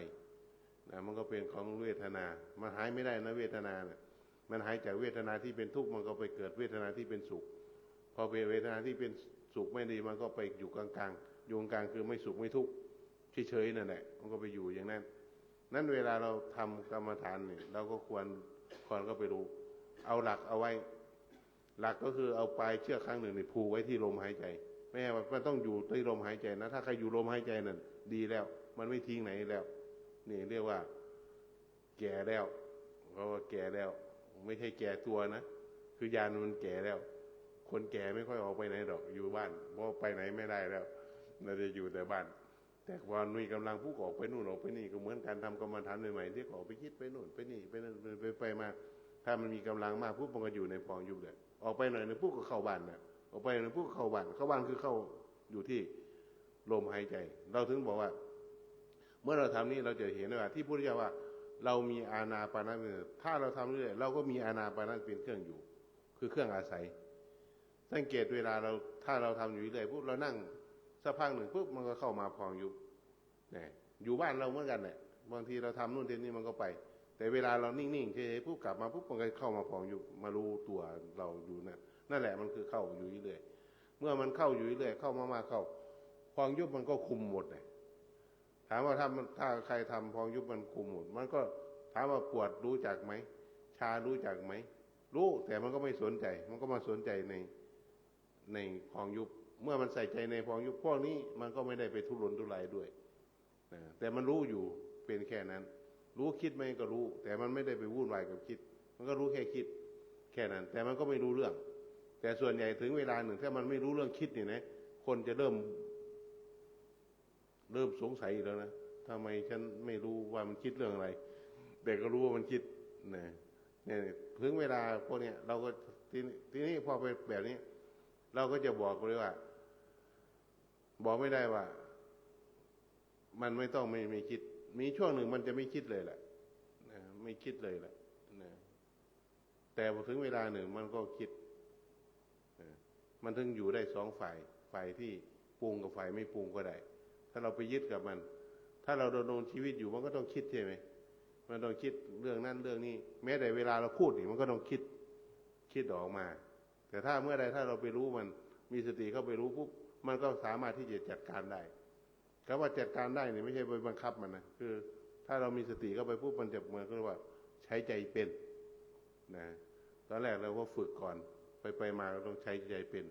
นะมันก็เป็นของเวทนามันหายไม่ได้นะเวทนาเนี่ยมันหายจากเวทนาที่เป็นทุกข์มันก็ไปเกิดเวทนาที่เป็นสุขพอเป็นเวทนาที่เป็นสุขไม่ดีมันก็ไปอยู่กลางๆอยู่กลางคือไม่สุขไม่ทุกข์เฉยๆนั่นแหละมันก็ไปอยู่อย่างนั้นนั้นเวลาเราทำกรรมฐานเนี่ยเราก็ควรก็ไปรู้เอาหลักเอาไว้หลักก็คือเอาปลายเชือกข้างหนึ่งนี่ผูกไว้ที่ลมหายใจไม่ใช่ว่ามันต้องอยู่ที่ลมหายใจนะถ้าใครอยู่ลมหายใจนั่นดีแล้วมันไม่ทิ้งไหนแล้วนี่เรียกว่าแก่แล้วเพราะว่าแก่แล้วไม่ใช่แก่ตัวนะคือยานมันแก่แล้วคนแก่ไม่ค่อยออกไปไหนหรอกอยู่บ้านเพราะไปไหนไม่ได้แล้วเราจะอยู่แต่บ้านแต่วันมีกำลังผู้ออกไปนู่นออกไปนี่ก็เหมือนการทำกรรมฐานใหม่ๆที่ออกไปคิดไปนู่นไปนี่ไปนั่นไปมาถ้ามันมีกำลังมากปุ๊บมันก็อยู่ในพองยุบเลยออกไปหน่อยนึงปุ๊บก็เข้าบ้านนะออกไปหน่อยปุ๊บเข้าบ้านคือเข้าอยู่ที่ลมหายใจเราถึงบอกว่าเมื่อเราทำนี้เราจะเห็นว่าที่พุทธเจ้าว่าเรามีอานาปานสติถ้าเราทำเรื่อยเราก็มีอานาปานสติเป็นเครื่องอยู่คือเครื่องอาศัยสังเกตเวลาถ้าเราทำอยู่เรื่อยปุ๊บเรานั่งสักพักหนึ่งปุ๊บมันก็เข้ามาพองยุบเนี่ยอยู่บ้านเราเหมือนกันแหละบางทีเราทำนู่นทีนี้มันก็ไปแต่เวลาเรานิ่งๆเฉยๆปุ๊บกลับมาปุ๊บมันก็เข้ามาพองยุบมารู้ตัวเราอยู่นั่นแหละมันคือเข้าอยู่เรื่อยเมื่อมันเข้าอยู่เรื่อยเข้ามาเข้าพองยุบมันก็คุมหมดเลยถามว่าถ้าใครทำพองยุบมันคุมหมดมันก็ถามว่าปวดรู้จักไหมชารู้จักไหมรู้แต่มันก็ไม่สนใจมันก็มาสนใจในพองยุบเมื่อมันใส่ใจในพองยุบพวกนี้มันก็ไม่ได้ไปทุรนทุรายด้วยแต่มันรู้อยู่เป็นแค่นั้นรู้คิดไหมก็รู้แต่มันไม่ได้ไปวุ่นวายกับคิดมันก็รู้แค่คิดแค่นั้นแต่มันก็ไม่รู้เรื่องแต่ส่วนใหญ่ถึงเวลาหนึ่งถ้ามันไม่รู้เรื่องคิดเนี่ยนะคนจะเริ่มสงสัยอีกแล้วนะทำไมฉันไม่รู้ว่ามันคิดเรื่องอะไรแต่ก็รู้ว่ามันคิดเนี่ยถึงเวลาพวกเนี้ยเราก็ทีนี้พอไปแบบนี้เราก็จะบอกเลยว่าบอกไม่ได้ว่ามันไม่ต้องไม่คิดมีช่วงหนึ่งมันจะไม่คิดเลยแหละไม่คิดเลยแหละแต่พอถึงเวลาหนึ่งมันก็คิดมันถึงอยู่ได้สองฝ่ายที่ปรุงกับฝ่ายไม่ปรุงก็ได้ถ้าเราไปยึดกับมันถ้าเราดำรงชีวิตอยู่มันก็ต้องคิดใช่ไหมมันต้องคิดเรื่องนั้นเรื่องนี้แม้แต่เวลาเราพูดนี่มันก็ต้องคิดออกมาแต่ถ้าเมื่อใดถ้าเราไปรู้มันมีสติเข้าไปรู้ปุ๊บมันก็สามารถที่จะจัดการได้คำว่าจัดการได้เนี่ยไม่ใช่ไปบังคับมันนะคือถ้าเรามีสติเข้าไปปุ๊บมันจะเหมือนกับว่าใช้ใจเป็นนะตอนแรกเราก็ฝึกก่อนไปมาเราต้องใช้ใจเป็น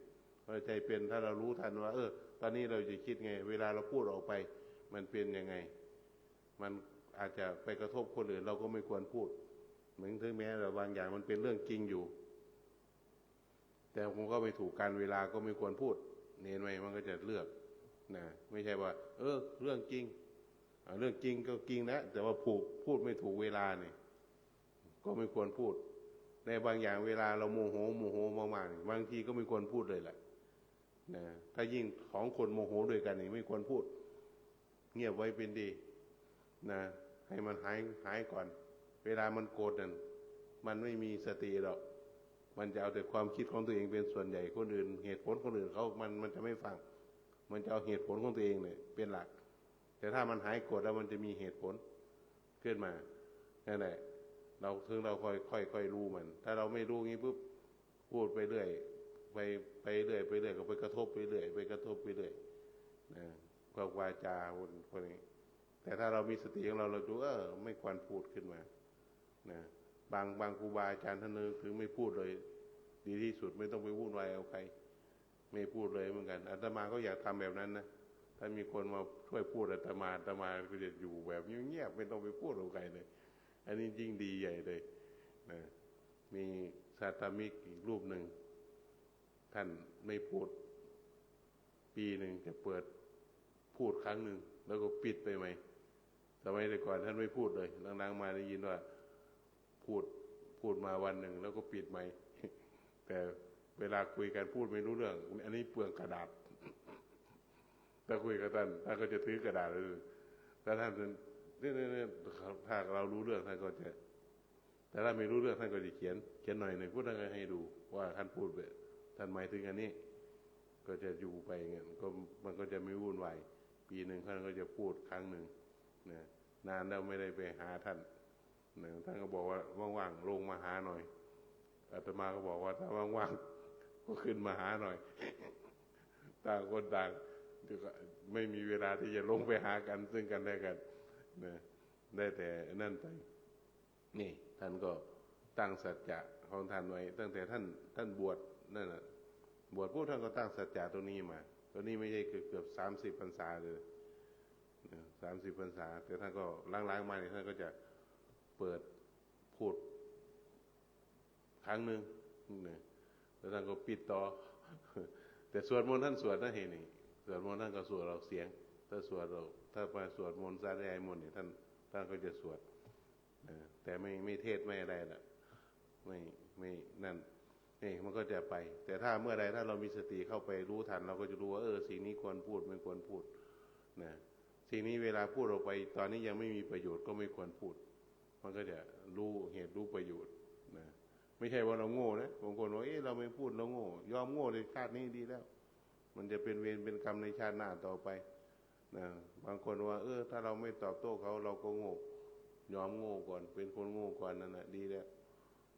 พอใจเป็นถ้าเรารู้ทันว่าตอนนี้เราจะคิดไงเวลาเราพูดออกไปมันเป็นยังไงมันอาจจะไปกระทบคนอื่นเราก็ไม่ควรพูดเหมือนถึงแม้แต่บางอย่างมันเป็นเรื่องจริงอยู่แต่ผมก็ไม่ถูกการเวลาก็ไม่ควรพูดเน้นไว้มันก็จะเลือกนะไม่ใช่ว่าเรื่องจริงเรื่องจริงก็จริงนะแต่ว่าพูดไม่ถูกเวลาเนี่ยก็ไม่ควรพูดในบางอย่างเวลาเราโมโหมากๆบางทีก็ไม่ควรพูดเลยแหละนะถ้ายิ่งของคนโมโหด้วยกันนี่ไม่ควรพูดเงียบไว้เป็นดีนะให้มันหายก่อนเวลามันโกรธนั่นมันไม่มีสติหรอก มันจะเอาแต่ความคิดของตัวเองเป็นส่วนใหญ่คนอื่นเหตุผลคนอื่นเขามันจะไม่ฟังมันจะเอาเหตุผลของตัวเองเนี่ยเป็นหลักแต่ถ้ามันหายโกรธแล้วมันจะมีเหตุผลขึ้นมานั่นแหละเราถึงเราค่อยรู้มันถ้าเราไม่รู้งี้ปุ๊บพูดไปเรื่อยไปเรื่อยไปเรื่อยก็ไปกระทบไปเรื่อยไปกระทบไปเรื่อยนะกับวาจาคนนี้แต่ถ้าเรามีสติของเราดูไม่ควรพูดขึ้นมานะบางครูบาอาจารย์ท่านนึงถึงไม่พูดเลยดีที่สุดไม่ต้องไปวุ่นวายเอาใครไม่พูดเลยเหมือนกันอาตมาก็อยากทำแบบนั้นนะถ้ามีคนมาช่วยพูดอาตมาก็จะอยู่แบบเงียบๆไม่ต้องไปพูดเอาใครเลยอันนี้ยิ่งดีใหญ่เลยนะมีศาสตมิกอีกรูปหนึ่งท่านไม่พูดปีหนึ่งจะเปิดพูดครั้งหนึ่งแล้วก็ปิดไปไหมสมัยแต่ก่อนท่านไม่พูดเลยหลังๆมาได้ยินว่าพูดมาวันหนึ่งแล้วก็ปิดไหมแต่เวลาคุยกันพูดไม่รู้เรื่องอันนี้เปลืองกระดาษถ้าคุยกับท่านก็จะถือกระดาษเลยถ้าท่านเนี่ยถ้าเรารู้เรื่องท่านก็จะแต่ถ้าไม่รู้เรื่องท่านก็จะเขียนหน่อยหนึ่งพูดให้ดูว่าท่านพูดแบบท่านหมายถึงอันนี้ก็จะอยู่ไปเงี้ยมันก็จะไม่วุ่นวายปีหนึ่งท่านก็จะพูดครั้งหนึ่งนะนานแล้วไม่ได้ไปหาท่านนะท่านก็บอกว่าว่างๆลงมาหาหน่อยอาตมาก็บอกว่าถ้าว่างๆก็ขึ้นมาหาหน่อยต่างคนต่างไม่มีเวลาที่จะลงไปหากันซึ่งกันและกันนะได้แต่นั่นไปนี่ท่านก็ตั้งสัจจะของท่านไว้ตั้งแต่ท่านบวชนั่นน่ะบวชท่านก็ตั้งสัจจะตัวนี้มาตัวนี้ไม่ใช่เกือบ30 พรรษาเลย30 พรรษาแต่ท่านก็ล้างๆมาเนี่ยท่านก็จะเปิดพูดครั้งหนึ่งแล้วท่านก็ปิดต่อแต่สวดมนต์ท่านสวดนะเห็นนี่สวดมนต์ท่านก็สวดเราเสียงถ้ามาสวดมนต์สาธยายมนต์เนี่ยท่านก็จะสวดแต่ไม่เทศไม่อะไรนะไม่นั่นนี่มันก็จะไปแต่ถ้าเมื่อใดถ้าเรามีสติเข้าไปรู้ทันเราก็จะรู้ว่าสิ่งนี้ควรพูดไม่ควรพูดนะสิ่งนี้เวลาพูดออกไปตอนนี้ยังไม่มีประโยชน์ก็ไม่ควรพูดมันก็จะรู้เหตุรู้ประโยชน์นะไม่ใช่ว่าเราโง่นะบางคนว่าเราไม่พูดเราโง่ยอมโง่ในชาตินี้ดีแล้วมันจะเป็นเวรเป็นกรรมในชาติหน้าต่อไปนะบางคนว่าถ้าเราไม่ตอบโต้เขาเราก็โง่ยอมโง่ก่อนเป็นคนโง่ก่อนนั่นแหละดีแล้ว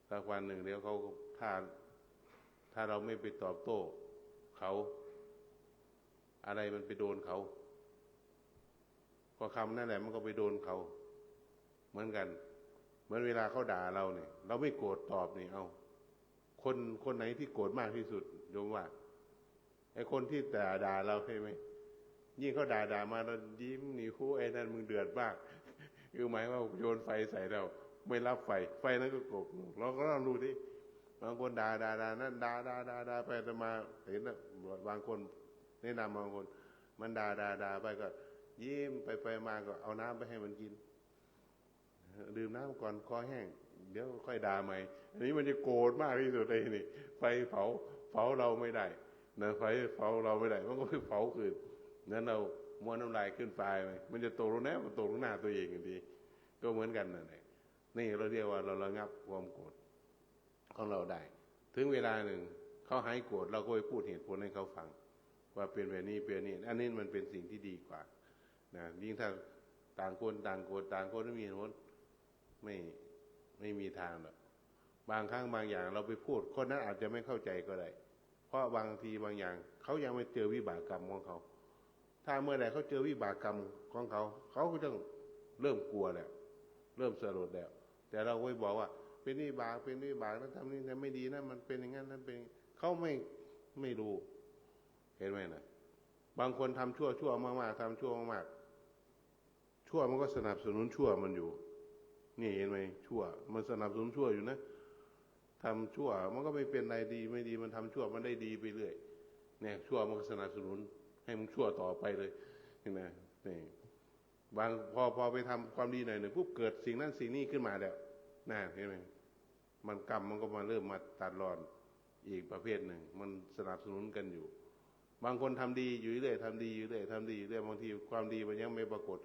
สักวันหนึ่งเดี๋ยวเขาถ้าเราไม่ไปตอบโต้เขาอะไรมันไปโดนเขาก็คำนั่นแหละมันก็ไปโดนเขาเหมือนกันเหมือนเวลาเขาด่าเราเนี่ยเราไม่โกรธตอบนี่คนไหนที่โกรธมากที่สุดโยมว่าไอ้คนที่ด่าเราใช่ไหมยิ่งเขาด่ามาเรายิ้มนี่คู่ไอ้นั่นมึงเดือดมากคือหมายว่าโยนไฟใส่เราไม่รับไฟนั้นก็โกรธเราก็ต้องดูดิบางคนด่านั่นด่าไปแต่มาเห็นนะบางคนแนะนำบางคนมันด่าไปก็ยิ้มไปมาก็เอาน้ำไปให้มันกินดื่มน้ำก่อนคอแห้งเดี๋ยวค่อยด่าใหม่อันนี้มันจะโกรธมากที่สุดเลยนี่ไฟเผาเราไม่ได้นะไฟเผาเราไม่ได้มันก็ไปเผาคืนนั้นเราม้วนน้ำลายขึ้นปลายมันจะตกลงแน่มันตกลงหน้าตัวเองกันดีก็เหมือนกันนั่นแหละนี่เราเรียกว่าเราระงับความโกรธของเราได้ถึงเวลาหนึ่งเขาหายโกรธเราก็ไปพูดเหตุผลให้เขาฟังว่าเป็นแบบนี้เป็นนี่อันนี้มันเป็นสิ่งที่ดีกว่านะยิ่งถ้าต่างคนต่างโกรธต่างคนไม่มีเหตุผลไม่มีทางหรอกบางครั้งบางอย่างเราไปพูดคนนั้นอาจจะไม่เข้าใจก็ได้เพราะบางทีบางอย่างเขายังไม่เจอวิบากกรรมของเขาถ้าเมื่อใดเขาเจอวิบากกรรมของเขาก็ต้องเริ่มกลัวแล้วเริ่มสลดแล้วแต่เราก็บอกว่าเป็นวิบากแล้วทำนี่ไม่ดีนะมันเป็นอย่างนั้นนั่นเป็นเขาไม่รู้เห็นไหมนะบางคนทำชั่วมากๆทำชั่วมากๆชั่วมันก็สนับสนุนชั่วมันอยู่นี่เห็นไหมชั่วมันสนับสนุนชั่วอยู่นะทำชั่วมันก็ไม่เป็นไรดีไม่ดีมันทำชั่วมันได้ดีไปเรื่อยเนี่ยชั่วมันก็สนับสนุนให้มันชั่วต่อไปเลยเห็นไหมนี่บางพอไปทำความดีหน่อยหนึ่งปุ๊บเกิดสิ่งนั้นสิ่งนี้ขึ้นมาแล้วน่าเห็นไหมมันกรรมมันก็มาเริ่มมาตัดรอนอีกประเภทหนึ่งมันสนับสนุนกันอยู่บางคนทำดีอยู่เรื่อยทำดีอยู่เรื่อยทำดีอยู่เรื่อยบางทีความดีมันยังไม่ปรากฏ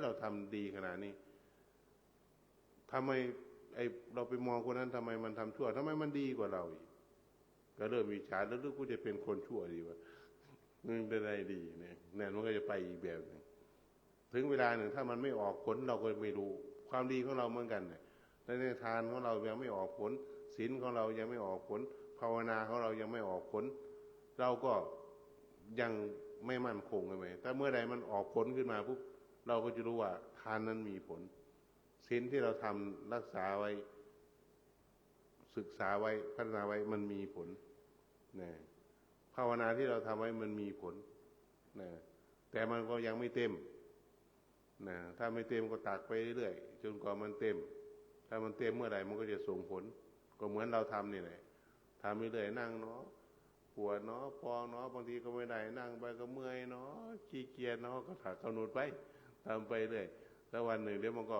เราทำดีขนาดนี้ทำไม เราไปมองคนนั้นทำไมมันทำชั่วทำไมมันดีกว่าเราอีกก็เริ่มวิจารณ์แล้วกูจะเป็นคนชั่วดีวะมึงเป็นอะไรดีเนี่ยนั่นมันก็จะไปอีกแบบหนึ่งถึงเวลาหนึ่งถ้ามันไม่ออกผลเราก็ไม่รู้ความดีของเราเหมือนกันเนี่ยในทานของเรายังไม่ออกผลศีลของเรายังไม่ออกผลภาวนาของเรายังไม่ออกผลเราก็ยังไม่มั่นคงเลยแต่เมื่อใดมันออกผลขึ้นมาปุ๊บเราก็จะรู้ว่าทานนั้นมีผลศีลที่เราทำรักษาไว้ศึกษาไว้พัฒนาไว้มันมีผลนะภาวนาที่เราทำไว้มันมีผลนะแต่มันก็ยังไม่เต็มนะถ้าไม่เต็มก็ตักไปเรื่อยๆจนกว่ามันเต็มถ้ามันเต็มเมื่อไหร่มันก็จะส่งผลก็เหมือนเราทำนี่แหละทำไปเรื่อยนั่งเนาะปวดเนาะพองเนาะบางทีก็ไม่ได้นั่งไปก็เมื่อยเนาะขี้เกียจเนาะก็ถักกำหนดไปทำไปเรื่อยแล้ววันหนึ่งเดี๋ยวมันก็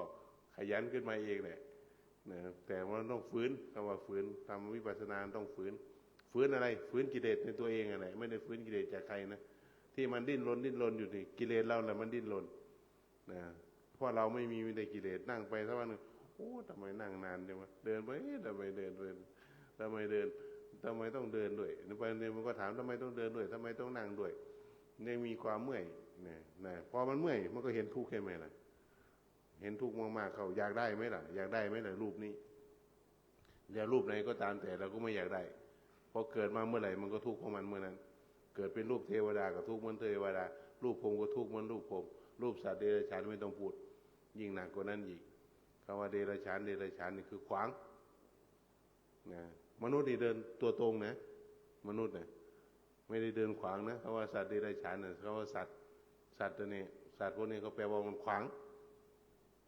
ขยันขึ้นมาเองแหละนะแต่มันต้องฝืนคำว่าฝืนทำวิปัสสนาต้องฝืนอะไรฝืนกิเลสในตัวเองอะไรไม่ได้ฝืนกิเลสจากใครนะที่มันดิ้นรนอยู่นี่กิเลสเราแหละมันดิ้นรนนะเพราะเราไม่มีวิธีกิเลสนั่งไปสักวันหนึ่งโอ้ทำไมนั่งนานจังวะเดินไปทำไมเดินทำไมต้องเดินด้วยไปเนี่ยมันก็ถามทำไมต้องเดินด้วยทำไมต้องนั่งด้วยเนี่ยมีความเมื่อยนะพอมันเมื่อยมันก็เห็นทุกข์ใช่ไหมล่ะเห็นทุกข์มากๆเขาอยากได้ไหมล่ะอยากได้ไหมล่ะรูปนี้เดี๋ยวรูปไหนก็ตามแต่เราก็ไม่อยากได้พอเกิดมาเมื่อไหร่มันก็ทุกข์ของมันเมื่อนั้นเกิดเป็นรูปเทวดาก็ทุกข์เหมือนเทวดารูปพรหมก็ทุกข์เหมือนรูปพรหมรูปสัตว์เดรัจฉานไม่ต้องพูดยิ่งหนักกว่านั้นอีกคำว่าเดรัจฉานนี่คือขวางนะมนุษย์นี่เดินตัวตรงนะมนุษย์เนี่ยไม่ได้เดินขวางนะคำว่าสัตว์เดรัจฉานเนี่ยคำว่าสัตว์ตัวนี้สัตว์พวกนี้เขาแปลว่ามันขวาง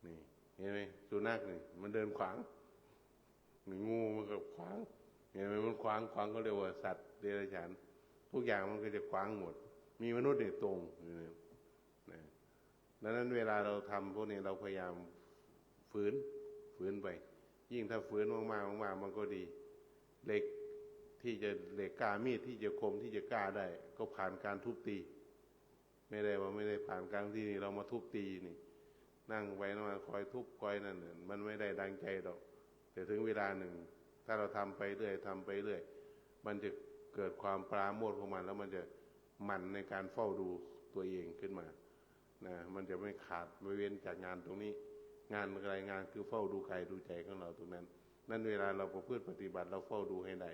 นี่เห็นไหมสุนัขนี่มันเดินขวางนี่งูมันก็ขวางเห็นไหมมันขวางก็เรียกว่าสัตว์เดรัจฉานทุกอย่างมันก็จะขวางหมดมีมนุษย์นี่ตรงนะดังนั้นเวลาเราทำพวกนี้เราพยายามฝืนไปยิ่งถ้าฝืนมากๆมันก็ดีเหล็กที่จะเหล็กกล้ามีดที่จะคมที่จะกล้าได้ก็ผ่านการทุบตีไม่ได้ว่าไม่ได้ผ่านการที่นี่เรามาทุบตีนี่นั่งไปมาคอยทุบคอยนั่นมันไม่ได้ดังใจหรอกแต่ถึงเวลาหนึ่งถ้าเราทำไปเรื่อยมันจะเกิดความปราโมทย์ของมันแล้วมันจะหมั่นในการเฝ้าดูตัวเองขึ้นมานะมันจะไม่ขาดไม่เว้นจากงานตรงนี้งานอะไรงานคือเฝ้าดูกายดูใจของเราตรงนั้นนั่นเวลาเราประพฤติปฏิบัติเราเฝ้าดูให้ได้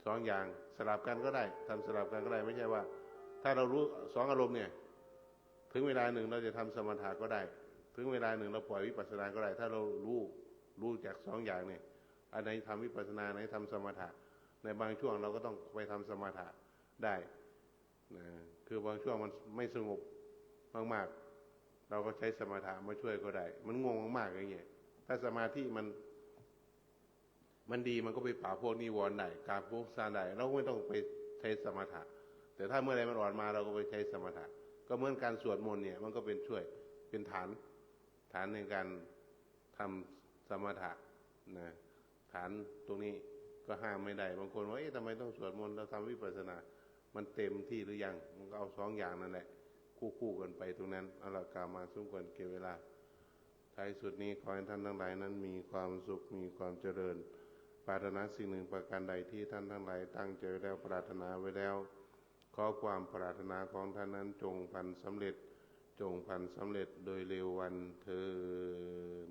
สองอย่างสลับกันก็ได้ทำสลับกันก็ได้ไม่ใช่ว่าถ้าเรารู้สองอารมณ์เนี่ยถึงเวลาหนึ่งเราจะทำสมถะก็ได้ถึงเวลาหนึ่งเราปล่อยวิปัสสนาก็ได้ถ้าเรารู้จากสองอย่างเนี่ยอันไหนทำวิปัสสนาอันไหนทำสมถะในบางช่วงเราก็ต้องไปทำสมถะได้นะคือบางช่วงมันไม่สงบมากๆเราก็ใช้สมถะมาช่วยก็ได้มันง่วงมากๆอย่างเงี้ยถ้าสมาธิมันดีมันก็ไปปราบพวกนิวรณ์ได้กราบพวกฌานได้เราไม่ต้องไปใช้สมถะแต่ถ้าเมื่อไรมันอ่อนมาเราก็ไปใช้สมถะก็เหมือนการสวดมนต์เนี่ยมันก็เป็นช่วยเป็นฐานในการทำสมถะนะฐานตรงนี้ก็ห้ามไม่ได้บางคนว่าทำไมต้องสวดมนต์เราทำวิปัสสนามันเต็มที่หรือยังมันก็เอาสองอย่างนั่นแหละคู่กันไปตรงนั้นเอาละกล่าวมาสมควรเก็บเวลาท้ายสุดนี้ขอให้ท่านทั้งหลายนั้นมีความสุขมีความเจริญปรารถนาสิ่งหนึ่งประการใดที่ท่านทั้งหลายตั้งใจแล้วปรารถนาไว้แล้วขอความปรารถนาของท่านนั้นจงพันสำเร็จโดยเร็ววันเทอญ